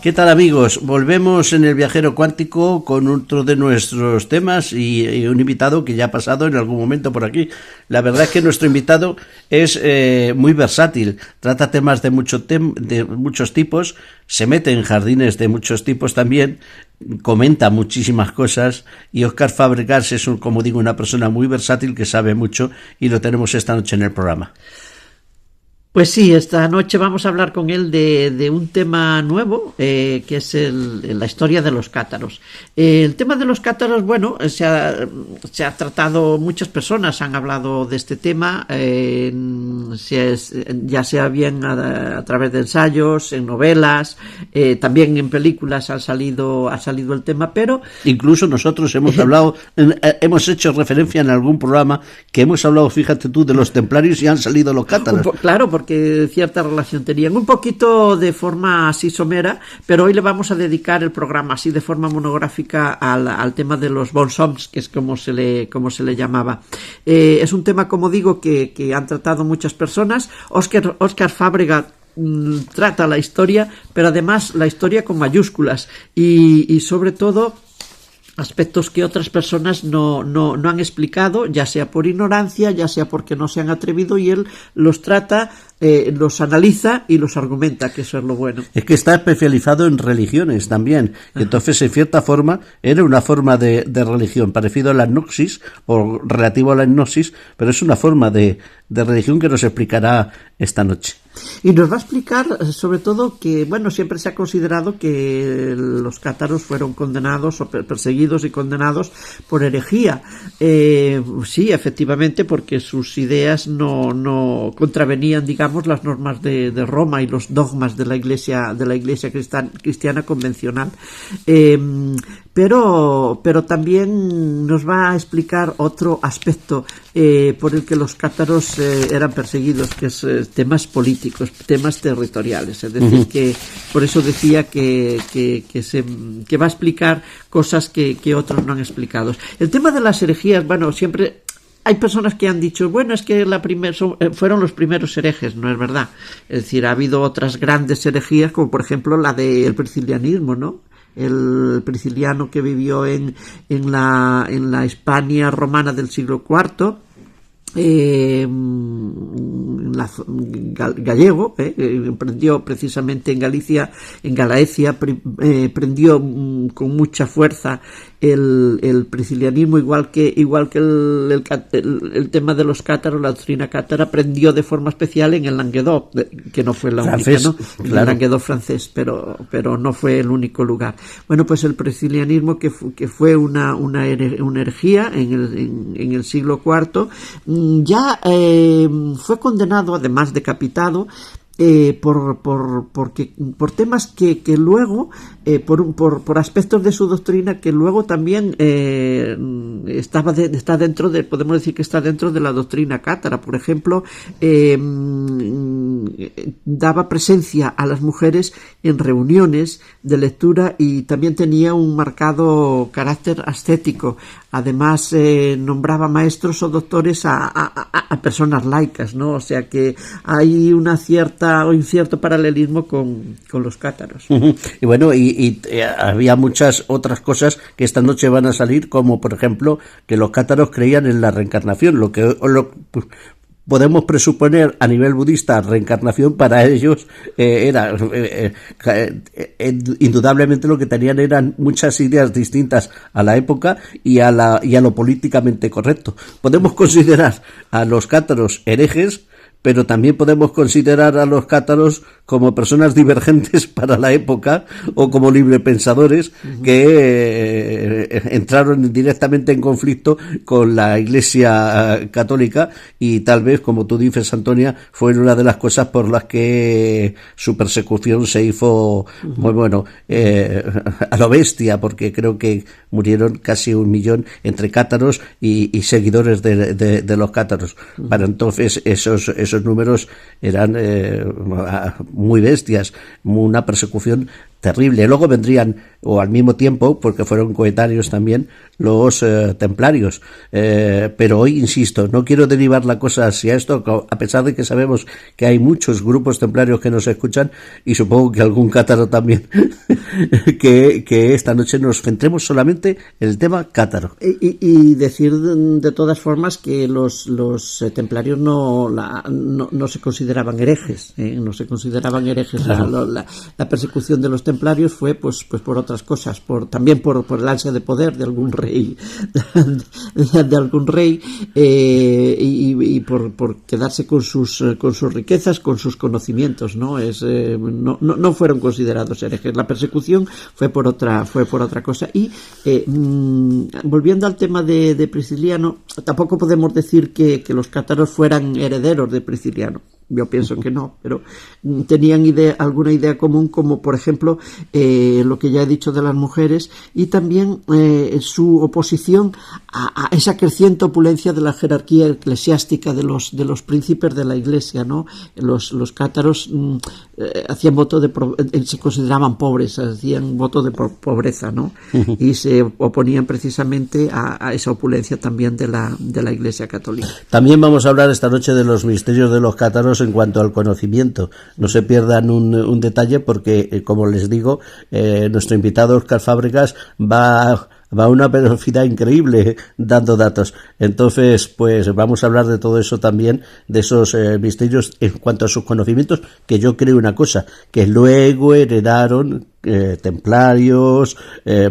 ¿Qué tal, amigos? Volvemos en el Viajero Cuántico con otro de nuestros temas y un invitado que ya ha pasado en algún momento por aquí. La verdad es que nuestro invitado es muy versátil, trata temas de muchos tipos, se mete en jardines de muchos tipos también, comenta muchísimas cosas y Óscar Fábregas es, como digo, una persona muy versátil que sabe mucho y lo tenemos esta noche en el programa. Pues sí, esta noche vamos a hablar con él de un tema nuevo, que es la historia de los cátaros. El tema de los cátaros, bueno, se ha tratado, muchas personas han hablado de este tema, ya sea bien a través de ensayos, en novelas, también en películas ha salido el tema, pero... Incluso nosotros hemos hablado, hemos hecho referencia en algún programa que hemos hablado, fíjate tú, de los templarios y han salido los cátaros. Claro, porque cierta relación tenían, un poquito de forma así somera, pero hoy le vamos a dedicar el programa así de forma monográfica al tema de los bonshommes, que es como se le llamaba. Es un tema, como digo, que han tratado muchas personas. Óscar Fábregas trata la historia, pero además la historia con mayúsculas y sobre todo aspectos que otras personas no han explicado, ya sea por ignorancia, ya sea porque no se han atrevido, y él los trata, los analiza y los argumenta, que eso es lo bueno. Es que está especializado en religiones también. Entonces, en cierta forma, era una forma de religión, parecido a la gnosis o relativo a la gnosis, pero es una forma de religión que nos explicará esta noche. Y nos va a explicar, sobre todo, que, bueno, siempre se ha considerado que los cátaros fueron condenados o perseguidos y condenados por herejía. Sí, efectivamente, porque sus ideas no contravenían, digamos, las normas de Roma y los dogmas de la Iglesia cristiana convencional. Pero también nos va a explicar otro aspecto por el que los cátaros eran perseguidos, que es temas políticos, temas territoriales. Es decir, que por eso decía que va a explicar cosas que otros no han explicado. El tema de las herejías, bueno, siempre... Hay personas que han dicho, bueno, es que fueron los primeros herejes, no es verdad. Es decir, ha habido otras grandes herejías, como por ejemplo la del priscilianismo, ¿no? El prisciliano que vivió en la Hispania romana del siglo IV, gallego, prendió precisamente en Galaecia, prendió con mucha fuerza el priscilianismo, igual que el tema de los cátaros, la doctrina cátara prendió de forma especial en el Languedoc, que no fue la francés, única, ¿no? Claro. El Languedoc francés, pero no fue el único lugar. Bueno, pues el priscilianismo, que fue una herejía en el siglo IV, ya fue condenado, además decapitado, por temas que luego, por aspectos de su doctrina que luego también está dentro de, podemos decir que está dentro de la doctrina cátara. Por ejemplo, daba presencia a las mujeres en reuniones de lectura y también tenía un marcado carácter ascético. Además, nombraba maestros o doctores a personas laicas, ¿no? O sea que hay un cierto paralelismo con los cátaros. Y bueno, y había muchas otras cosas que esta noche van a salir, como por ejemplo que los cátaros creían en la reencarnación, lo que podemos presuponer a nivel budista. Reencarnación para ellos era indudablemente lo que tenían eran muchas ideas distintas a la época y a lo políticamente correcto. Podemos considerar a los cátaros herejes, pero también podemos considerar a los cátaros como personas divergentes para la época o como librepensadores que entraron directamente en conflicto con la Iglesia católica, y tal vez, como tú dices, Antonia, fue una de las cosas por las que su persecución se hizo muy a lo bestia, porque creo que murieron casi 1 millón entre cátaros y seguidores de los cátaros. Para entonces esos números eran muy bestias, una persecución terrible. Luego vendrían, o al mismo tiempo, porque fueron coetáneos también, los templarios. Pero hoy, insisto, no quiero derivar la cosa hacia esto, a pesar de que sabemos que hay muchos grupos templarios que nos escuchan, y supongo que algún cátaro también, que esta noche nos centremos solamente en el tema cátaro. Y decir de todas formas que los templarios no se consideraban herejes, no se consideraban herejes. Claro. La persecución de los templarios fue pues por otras cosas, también por el ansia de poder de algún rey, de algún rey, y por quedarse con sus riquezas, con sus conocimientos, ¿no? No fueron considerados herejes. La persecución fue por otra cosa. Y volviendo al tema de Prisciliano, tampoco podemos decir que los cátaros fueran herederos de Prisciliano. Yo pienso que no, pero tenían alguna idea común, como por ejemplo lo que ya he dicho de las mujeres, y también su oposición a esa creciente opulencia de la jerarquía eclesiástica de los príncipes de la Iglesia, ¿no? Los cátaros hacían voto se consideraban pobres, hacían voto de pobreza, ¿no? Y se oponían precisamente a esa opulencia también de la Iglesia católica. También vamos a hablar esta noche de los misterios de los cátaros en cuanto al conocimiento. No se pierdan un detalle porque, como les digo, nuestro invitado Óscar Fábregas va a una velocidad increíble dando datos. Entonces, pues vamos a hablar de todo eso también, de esos misterios en cuanto a sus conocimientos, que yo creo una cosa, que luego heredaron templarios,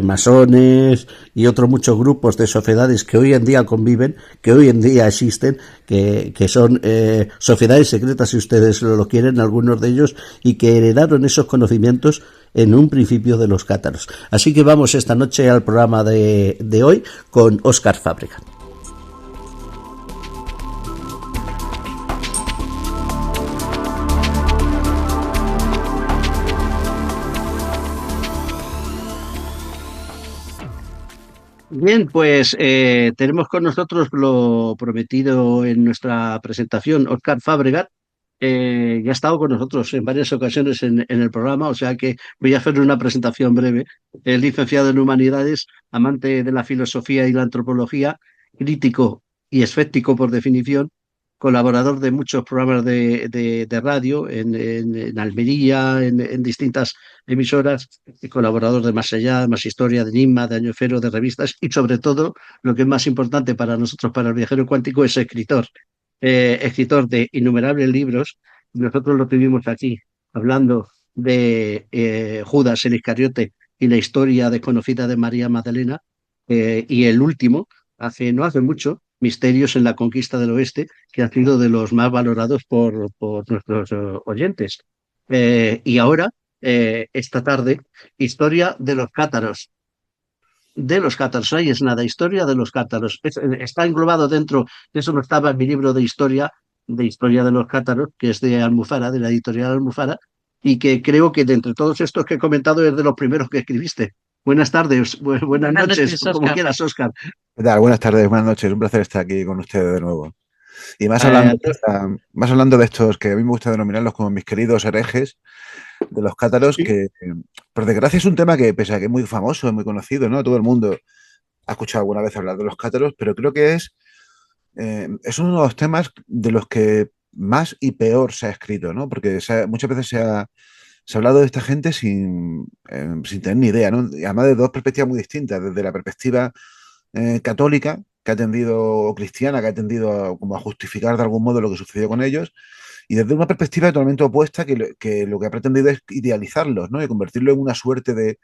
masones y otros muchos grupos de sociedades que hoy en día conviven, que hoy en día existen, que son sociedades secretas, si ustedes lo quieren, algunos de ellos, y que heredaron esos conocimientos en un principio de los cátaros. Así que vamos esta noche al programa de hoy con Óscar Fábregas. Bien, pues tenemos con nosotros lo prometido en nuestra presentación, Óscar Fábregas. Ya ha estado con nosotros en varias ocasiones en el programa, o sea que voy a hacer una presentación breve. Es licenciado en Humanidades, amante de la filosofía y la antropología, crítico y escéptico por definición, colaborador de muchos programas de radio en Almería, en distintas emisoras, colaborador de Más Allá, Más Historia, de Enigma, de Año Cero, de revistas, y sobre todo, lo que es más importante para nosotros, para el viajero cuántico, es escritor. Escritor de innumerables libros. Nosotros lo tuvimos aquí hablando de Judas el Iscariote y la historia desconocida de María Magdalena, y el último, no hace mucho, Misterios en la conquista del oeste, que ha sido de los más valorados por nuestros oyentes. Y ahora, esta tarde, historia de los cátaros. De los cátaros, ahí es nada, historia de los cátaros. Está englobado dentro, de eso no estaba en mi libro de historia de los cátaros, que es de Almuzara, de la editorial Almuzara, y que creo que de entre todos estos que he comentado es de los primeros que escribiste. Buenas tardes, buenas noches, como quieras, Óscar. ¿Qué tal? Buenas tardes, buenas noches. Un placer estar aquí con ustedes de nuevo. Y más hablando de estos que a mí me gusta denominarlos como mis queridos herejes, de los cátaros, ¿sí? Que por desgracia es un tema que, pese a que es muy famoso, es muy conocido, ¿no? Todo el mundo ha escuchado alguna vez hablar de los cátaros, pero creo que es uno de los temas de los que más y peor se ha escrito, ¿no? Porque muchas veces se ha hablado de esta gente sin tener ni idea, ¿no? Y además de dos perspectivas muy distintas, desde la perspectiva católica, que ha tendido, o cristiana, que ha tendido como a justificar de algún modo lo que sucedió con ellos, y desde una perspectiva totalmente opuesta que lo que ha pretendido es idealizarlos, ¿no? Y convertirlo en una suerte de,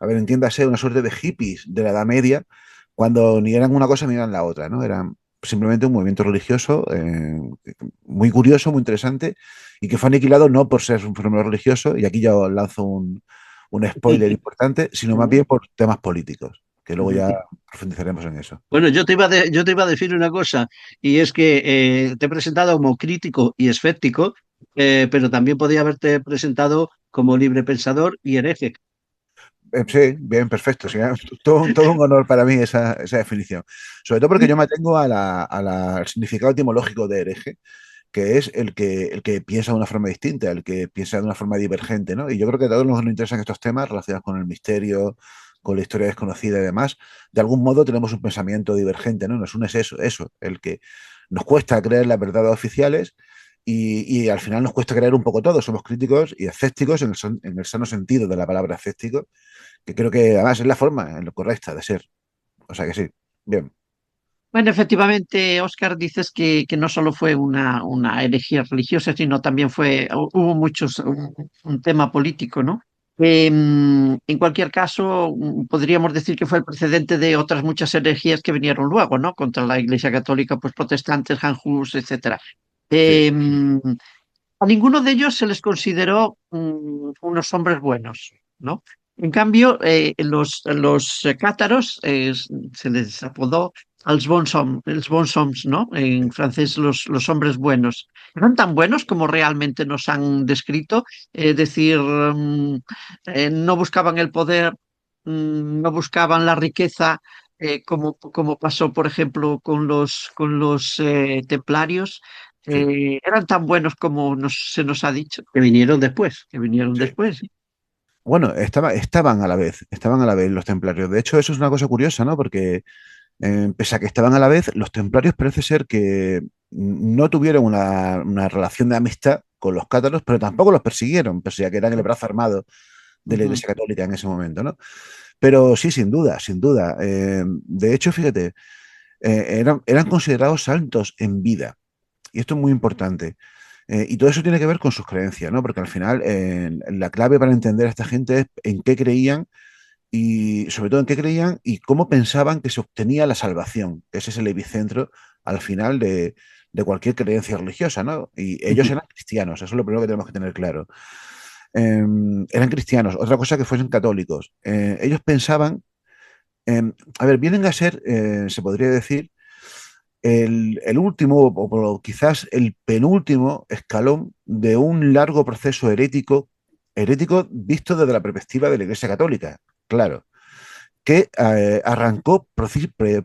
entiéndase, una suerte de hippies de la Edad Media, cuando ni eran una cosa ni eran la otra, ¿no? Eran simplemente un movimiento religioso muy curioso, muy interesante, y que fue aniquilado no por ser un fenómeno religioso, y aquí ya os lanzo un spoiler importante, sino más bien por temas políticos, que luego ya profundizaremos en eso. Bueno, yo te iba a decir una cosa, y es que te he presentado como crítico y escéptico, pero también podía haberte presentado como libre pensador y hereje. Sí, bien, perfecto. Sí, todo un honor para mí esa definición. Sobre todo porque yo me atengo al significado etimológico de hereje, que es el que piensa de una forma distinta, el que piensa de una forma divergente, ¿no? Y yo creo que a todos nos interesan estos temas relacionados con el misterio, con la historia desconocida y demás. De algún modo tenemos un pensamiento divergente, ¿no? Nos une eso, el que nos cuesta creer las verdades oficiales y al final nos cuesta creer un poco todo. Somos críticos y escépticos en el sano sentido de la palabra escéptico, que creo que además es la forma en lo correcta de ser. O sea que sí, bien. Bueno, efectivamente, Oscar, dices que no solo fue una herejía religiosa, sino también hubo un tema político, ¿no? En cualquier caso, podríamos decir que fue el precedente de otras muchas herejías que vinieron luego, ¿no? Contra la Iglesia Católica, pues protestantes, Janjús, etcétera. Sí, Eh, a ninguno de ellos se les consideró unos hombres buenos, ¿no? En cambio, los cátaros se les apodó els bons homes, ¿no? En francés, los hombres buenos. Eran tan buenos como realmente nos han descrito, es decir, no buscaban el poder, no buscaban la riqueza, como pasó, por ejemplo, con los templarios. sí, Eran tan buenos como se nos ha dicho, que vinieron después, que vinieron sí. después. Bueno, estaban a la vez los templarios. De hecho, eso es una cosa curiosa, ¿no? Porque pese a que estaban a la vez, los templarios parece ser que no tuvieron una relación de amistad con los cátaros, pero tampoco los persiguieron, pese a que eran el brazo armado de la Ujú. Iglesia Católica en ese momento, ¿no? Pero sí, sin duda, sin duda. De hecho, fíjate, eran considerados santos en vida. Y esto es muy importante. Y todo eso tiene que ver con sus creencias, ¿no? Porque al final la clave para entender a esta gente es en qué creían y sobre todo en qué creían y cómo pensaban que se obtenía la salvación. Ese es el epicentro al final de cualquier creencia religiosa, ¿no? Y ellos Ujú. eran cristianos, eso es lo primero que tenemos que tener claro. Eran cristianos, otra cosa que fuesen católicos. Ellos pensaban, a ver, vienen a ser, se podría decir, el último o quizás el penúltimo escalón de un largo proceso herético visto desde la perspectiva de la Iglesia Católica, claro, que arrancó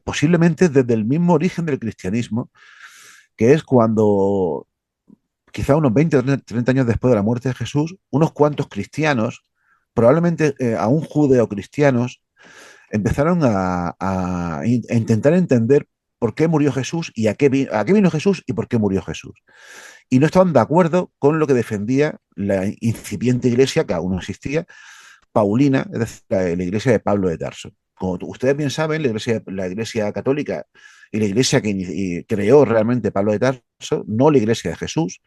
posiblemente desde el mismo origen del cristianismo, que es cuando, quizá unos 20 o 30 años después de la muerte de Jesús, unos cuantos cristianos, probablemente aún judeocristianos, empezaron a intentar entender por qué murió Jesús y a qué vino Jesús y por qué murió Jesús. Y no estaban de acuerdo con lo que defendía la incipiente iglesia, que aún no existía, Paulina, es decir, la iglesia de Pablo de Tarso. Como ustedes bien saben, la iglesia católica y la iglesia que creó realmente Pablo de Tarso, no la iglesia de Jesús,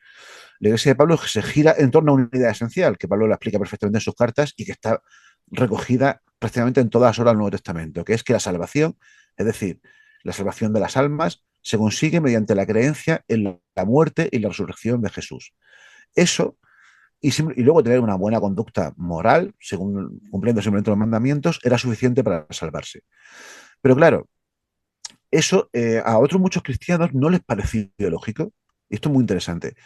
la iglesia de Pablo se gira en torno a una idea esencial, que Pablo la explica perfectamente en sus cartas y que está recogida prácticamente en todas horas del Nuevo Testamento, que es que la salvación, es decir, la salvación de las almas, se consigue mediante la creencia en la muerte y la resurrección de Jesús. Eso, y luego tener una buena conducta moral, según cumpliendo simplemente los mandamientos, era suficiente para salvarse. Pero claro, eso a otros muchos cristianos no les pareció lógico. Y esto es muy interesante.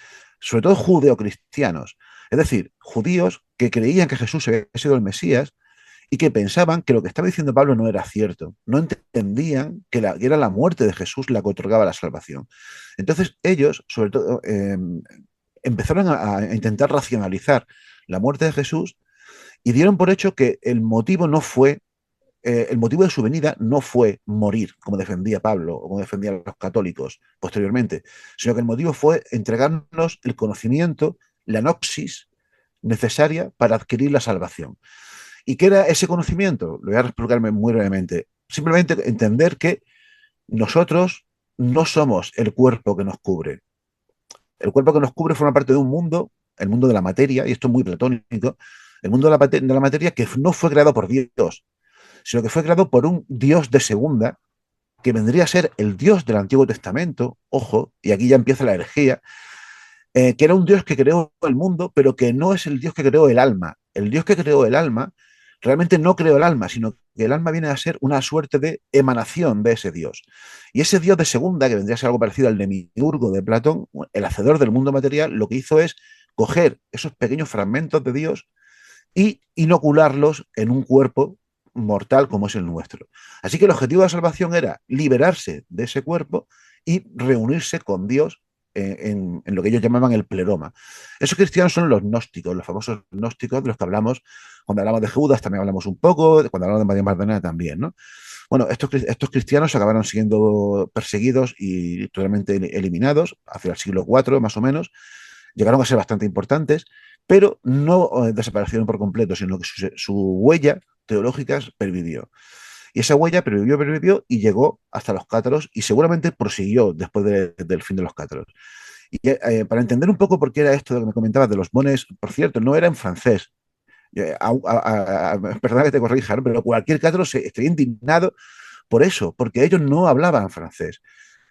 Sobre todo judeocristianos. Es decir, judíos que creían que Jesús había sido el Mesías y que pensaban que lo que estaba diciendo Pablo no era cierto. No entendían que era la muerte de Jesús la que otorgaba la salvación. Entonces ellos, sobre todo, empezaron a intentar racionalizar la muerte de Jesús y dieron por hecho que el motivo de su venida no fue morir, como defendía Pablo o como defendían los católicos posteriormente, sino que el motivo fue entregarnos el conocimiento, la noxis necesaria para adquirir la salvación. ¿Y qué era ese conocimiento? Lo voy a explicarme muy brevemente. Simplemente entender que nosotros no somos el cuerpo que nos cubre. El cuerpo que nos cubre forma parte de un mundo, el mundo de la materia, y esto es muy platónico, el mundo de la materia que no fue creado por Dios, sino que fue creado por un Dios de segunda, que vendría a ser el Dios del Antiguo Testamento, ojo, y aquí ya empieza la herejía, que era un Dios que creó el mundo, pero que no es el Dios que creó el alma. El Dios que creó el alma realmente no creó el alma, sino que el alma viene a ser una suerte de emanación de ese Dios. Y ese Dios de segunda, que vendría a ser algo parecido al demiurgo de Platón, el hacedor del mundo material, lo que hizo es coger esos pequeños fragmentos de Dios y inocularlos en un cuerpo mortal como es el nuestro. Así que el objetivo de la salvación era liberarse de ese cuerpo y reunirse con Dios en lo que ellos llamaban el pleroma. Esos cristianos son los gnósticos, los famosos gnósticos de los que hablamos cuando hablamos de Judas, también hablamos un poco, cuando hablamos de María Magdalena también, ¿no? Bueno, estos cristianos acabaron siendo perseguidos y totalmente eliminados hacia el siglo IV, más o menos. Llegaron a ser bastante importantes, pero no desaparecieron por completo, sino que su huella teológica pervivió. Y esa huella pervivió y llegó hasta los cátaros y seguramente prosiguió después del fin de los cátaros. Y para entender un poco por qué era esto de lo que me comentabas de los bones, por cierto, no era en francés. Perdona que te corrija, ¿no? Pero cualquier cátaro se estaría indignado por eso, porque ellos no hablaban francés.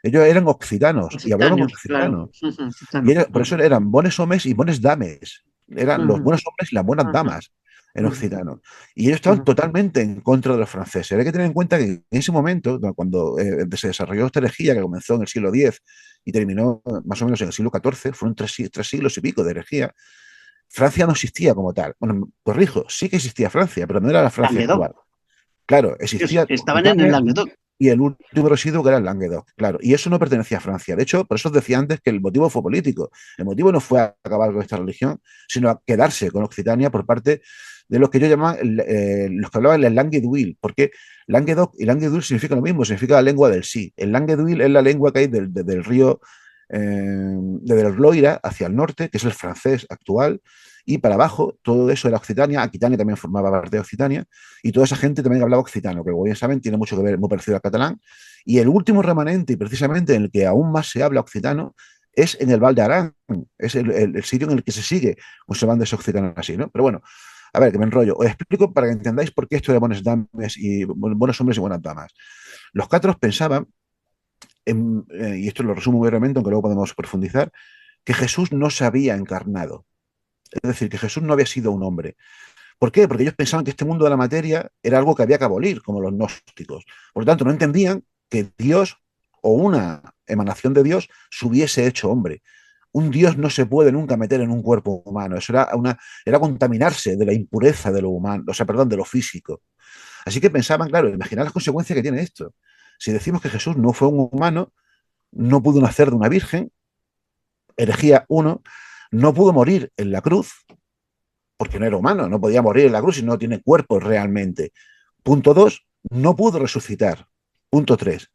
Ellos eran occitanos y hablaban Occitanos, claro. occitano. Y Occitanos. por eso eran bones homes y bones dames. Eran los buenos hombres y las buenas Ujú, damas en ujú, occitano. Y ellos estaban ujú. totalmente en contra de los franceses. Hay que tener en cuenta que en ese momento, cuando se desarrolló esta herejía, que comenzó en el siglo X y terminó más o menos en el siglo XIV, fueron tres siglos y pico de herejía. Francia no existía como tal. Bueno, corrijo, sí que existía Francia, pero no era la Francia Languedoc. actual. Claro, Ellos existía estaban en el Occitania Languedoc. y el último residuo que era el Languedoc, claro. Y eso no pertenecía a Francia. De hecho, por eso os decía antes que el motivo fue político. El motivo no fue a acabar con esta religión, sino a quedarse con Occitania por parte de los que yo llamaban, los que hablaban el Langueduil, porque Languedoc y Langueduil significa lo mismo, significa la lengua del sí. El Langueduil es la lengua que hay del río, desde el Loira hacia el norte, que es el francés actual, y para abajo todo eso era Occitania. Aquitania también formaba parte de Occitania, y toda esa gente también hablaba occitano, que como bien saben tiene mucho que ver, muy parecido al catalán. Y el último remanente, y precisamente en el que aún más se habla occitano, es en el Val de Arán, es el sitio en el que se sigue conservando ese occitano así, ¿no? Pero bueno, a ver, que me enrollo. Os explico para que entendáis por qué esto de buenos dames y buenos hombres y buenas damas. Los catros pensaban, y esto lo resumo brevemente, aunque luego podemos profundizar, que Jesús no se había encarnado. Es decir, que Jesús no había sido un hombre. ¿Por qué? Porque ellos pensaban que este mundo de la materia era algo que había que abolir, como los gnósticos. Por lo tanto, no entendían que Dios o una emanación de Dios se hubiese hecho hombre. Un Dios no se puede nunca meter en un cuerpo humano. Eso era contaminarse de la impureza de lo humano, o sea, perdón, de lo físico. Así que pensaban, claro, imaginar las consecuencias que tiene esto. Si decimos que Jesús no fue un humano, no pudo nacer de una virgen, herejía uno, no pudo morir en la cruz, porque no era humano, no podía morir en la cruz y no tiene cuerpo realmente. Punto 2, no pudo resucitar. Punto 3,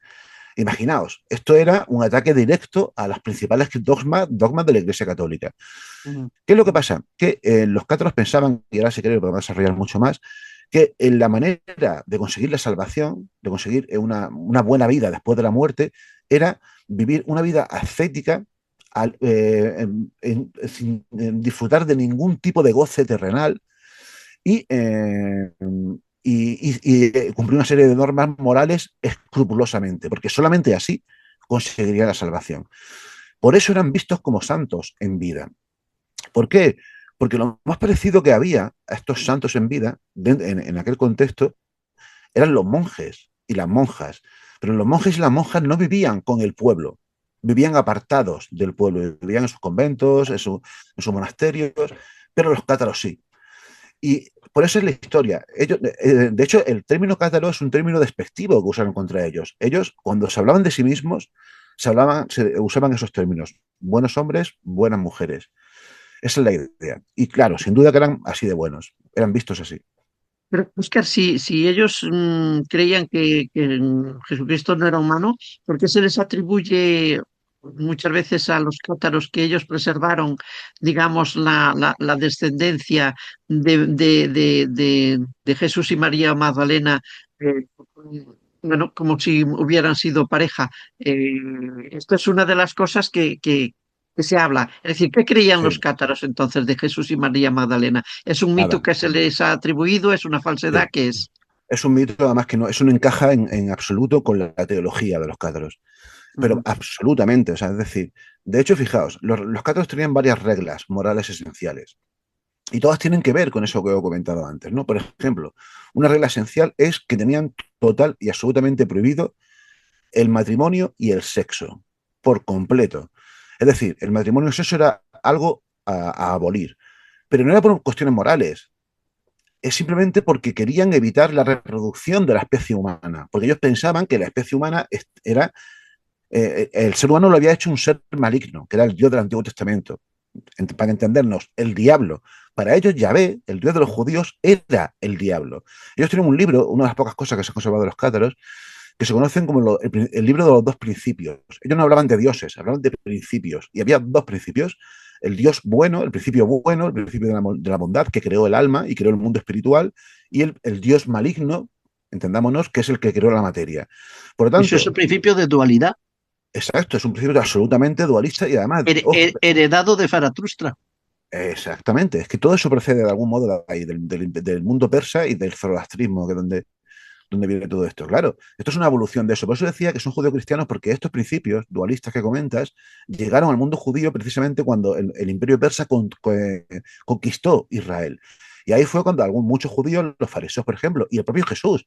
imaginaos, esto era un ataque directo a las principales dogmas de la Iglesia Católica. Ujú. ¿Qué es lo que pasa? Que los cátaros pensaban, y ahora si queréis lo podemos desarrollar mucho más, que en la manera de conseguir la salvación, de conseguir una buena vida después de la muerte, era vivir una vida ascética sin disfrutar de ningún tipo de goce terrenal y, cumplir una serie de normas morales escrupulosamente, porque solamente así conseguiría la salvación. Por eso eran vistos como santos en vida. ¿Por qué? Porque lo más parecido que había a estos santos en vida, en aquel contexto, eran los monjes y las monjas. Pero los monjes y las monjas no vivían con el pueblo, vivían apartados del pueblo, vivían en sus conventos, en sus monasterios, pero los cátaros sí. Y por eso es la historia. Ellos, de hecho, el término cátaro es un término despectivo que usaron contra ellos. Ellos, cuando se hablaban de sí mismos, usaban esos términos. Buenos hombres, buenas mujeres. Esa es la idea. Y claro, sin duda que eran así de buenos. Eran vistos así. Pero, Oscar, si ellos creían que Jesucristo no era humano, ¿por qué se les atribuye muchas veces a los cátaros que ellos preservaron, digamos, la descendencia de Jesús y María Magdalena, eh, bueno, como si hubieran sido pareja? Esto es una de las cosas que se habla. Es decir, ¿qué creían los Sí, cátaros entonces de Jesús y María Magdalena? ¿Es un mito nada. que se les ha atribuido? ¿Es una falsedad? Sí. ¿Qué es? Es un mito, además, que no, eso no encaja en absoluto con la teología de los cátaros. Pero Ujú, absolutamente, o sea, es decir, de hecho, fijaos, los cátaros tenían varias reglas morales esenciales. Y todas tienen que ver con eso que he comentado antes, ¿no? Por ejemplo, una regla esencial es que tenían total y absolutamente prohibido el matrimonio y el sexo, por completo. Es decir, el matrimonio y el sexo era algo a abolir, pero no era por cuestiones morales, es simplemente porque querían evitar la reproducción de la especie humana, porque ellos pensaban que la especie humana era el ser humano lo había hecho un ser maligno, que era el Dios del Antiguo Testamento. Para entendernos, el diablo. Para ellos, Yahvé, el Dios de los judíos, era el diablo. Ellos tienen un libro, una de las pocas cosas que se han conservado de los cátaros, que se conocen como el libro de los dos principios. Ellos no hablaban de dioses, hablaban de principios. Y había dos principios. El Dios bueno, el principio bueno, el principio de la bondad, que creó el alma y creó el mundo espiritual, y el Dios maligno, entendámonos, que es el que creó la materia. Por lo Eso es tanto, el principio de dualidad, exacto, es un principio absolutamente dualista y además, ojo, heredado de Zaratustra. exactamente, es que todo eso procede de algún modo de ahí, del mundo persa y del zoroastrismo, que es donde viene todo esto. Claro, esto es una evolución de eso. Por eso decía que son judeocristianos, porque estos principios dualistas que comentas llegaron al mundo judío precisamente cuando el imperio persa conquistó Israel. Y ahí fue cuando muchos judíos, los fariseos, por ejemplo, y el propio Jesús,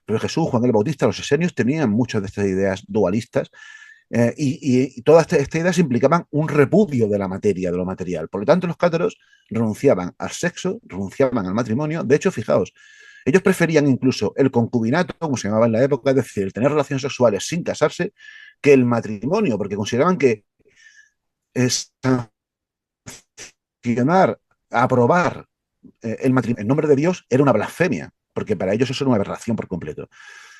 Juan el Bautista, los esenios, tenían muchas de estas ideas dualistas y todas estas ideas implicaban un repudio de la materia, de lo material. Por lo tanto, los cátaros renunciaban al sexo, renunciaban al matrimonio. De hecho, fijaos, ellos preferían incluso el concubinato, como se llamaba en la época, es decir, el tener relaciones sexuales sin casarse, que el matrimonio, porque consideraban que sancionar, aprobar el matrimonio en nombre de Dios era una blasfemia, porque para ellos eso era una aberración por completo.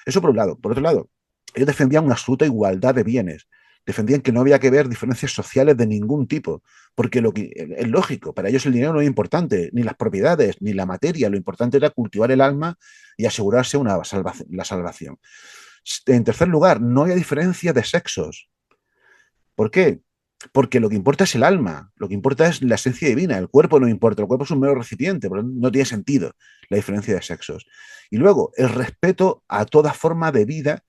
Eso por un lado. Por otro lado, ellos defendían una absoluta igualdad de bienes. Defendían que no había que ver diferencias sociales de ningún tipo, porque lo que es lógico, para ellos el dinero no es importante, ni las propiedades, ni la materia, lo importante era cultivar el alma y asegurarse la salvación. En tercer lugar, no había diferencia de sexos. ¿Por qué? Porque lo que importa es el alma, lo que importa es la esencia divina, el cuerpo no importa, el cuerpo es un mero recipiente, pero no tiene sentido la diferencia de sexos. Y luego, el respeto a toda forma de vida,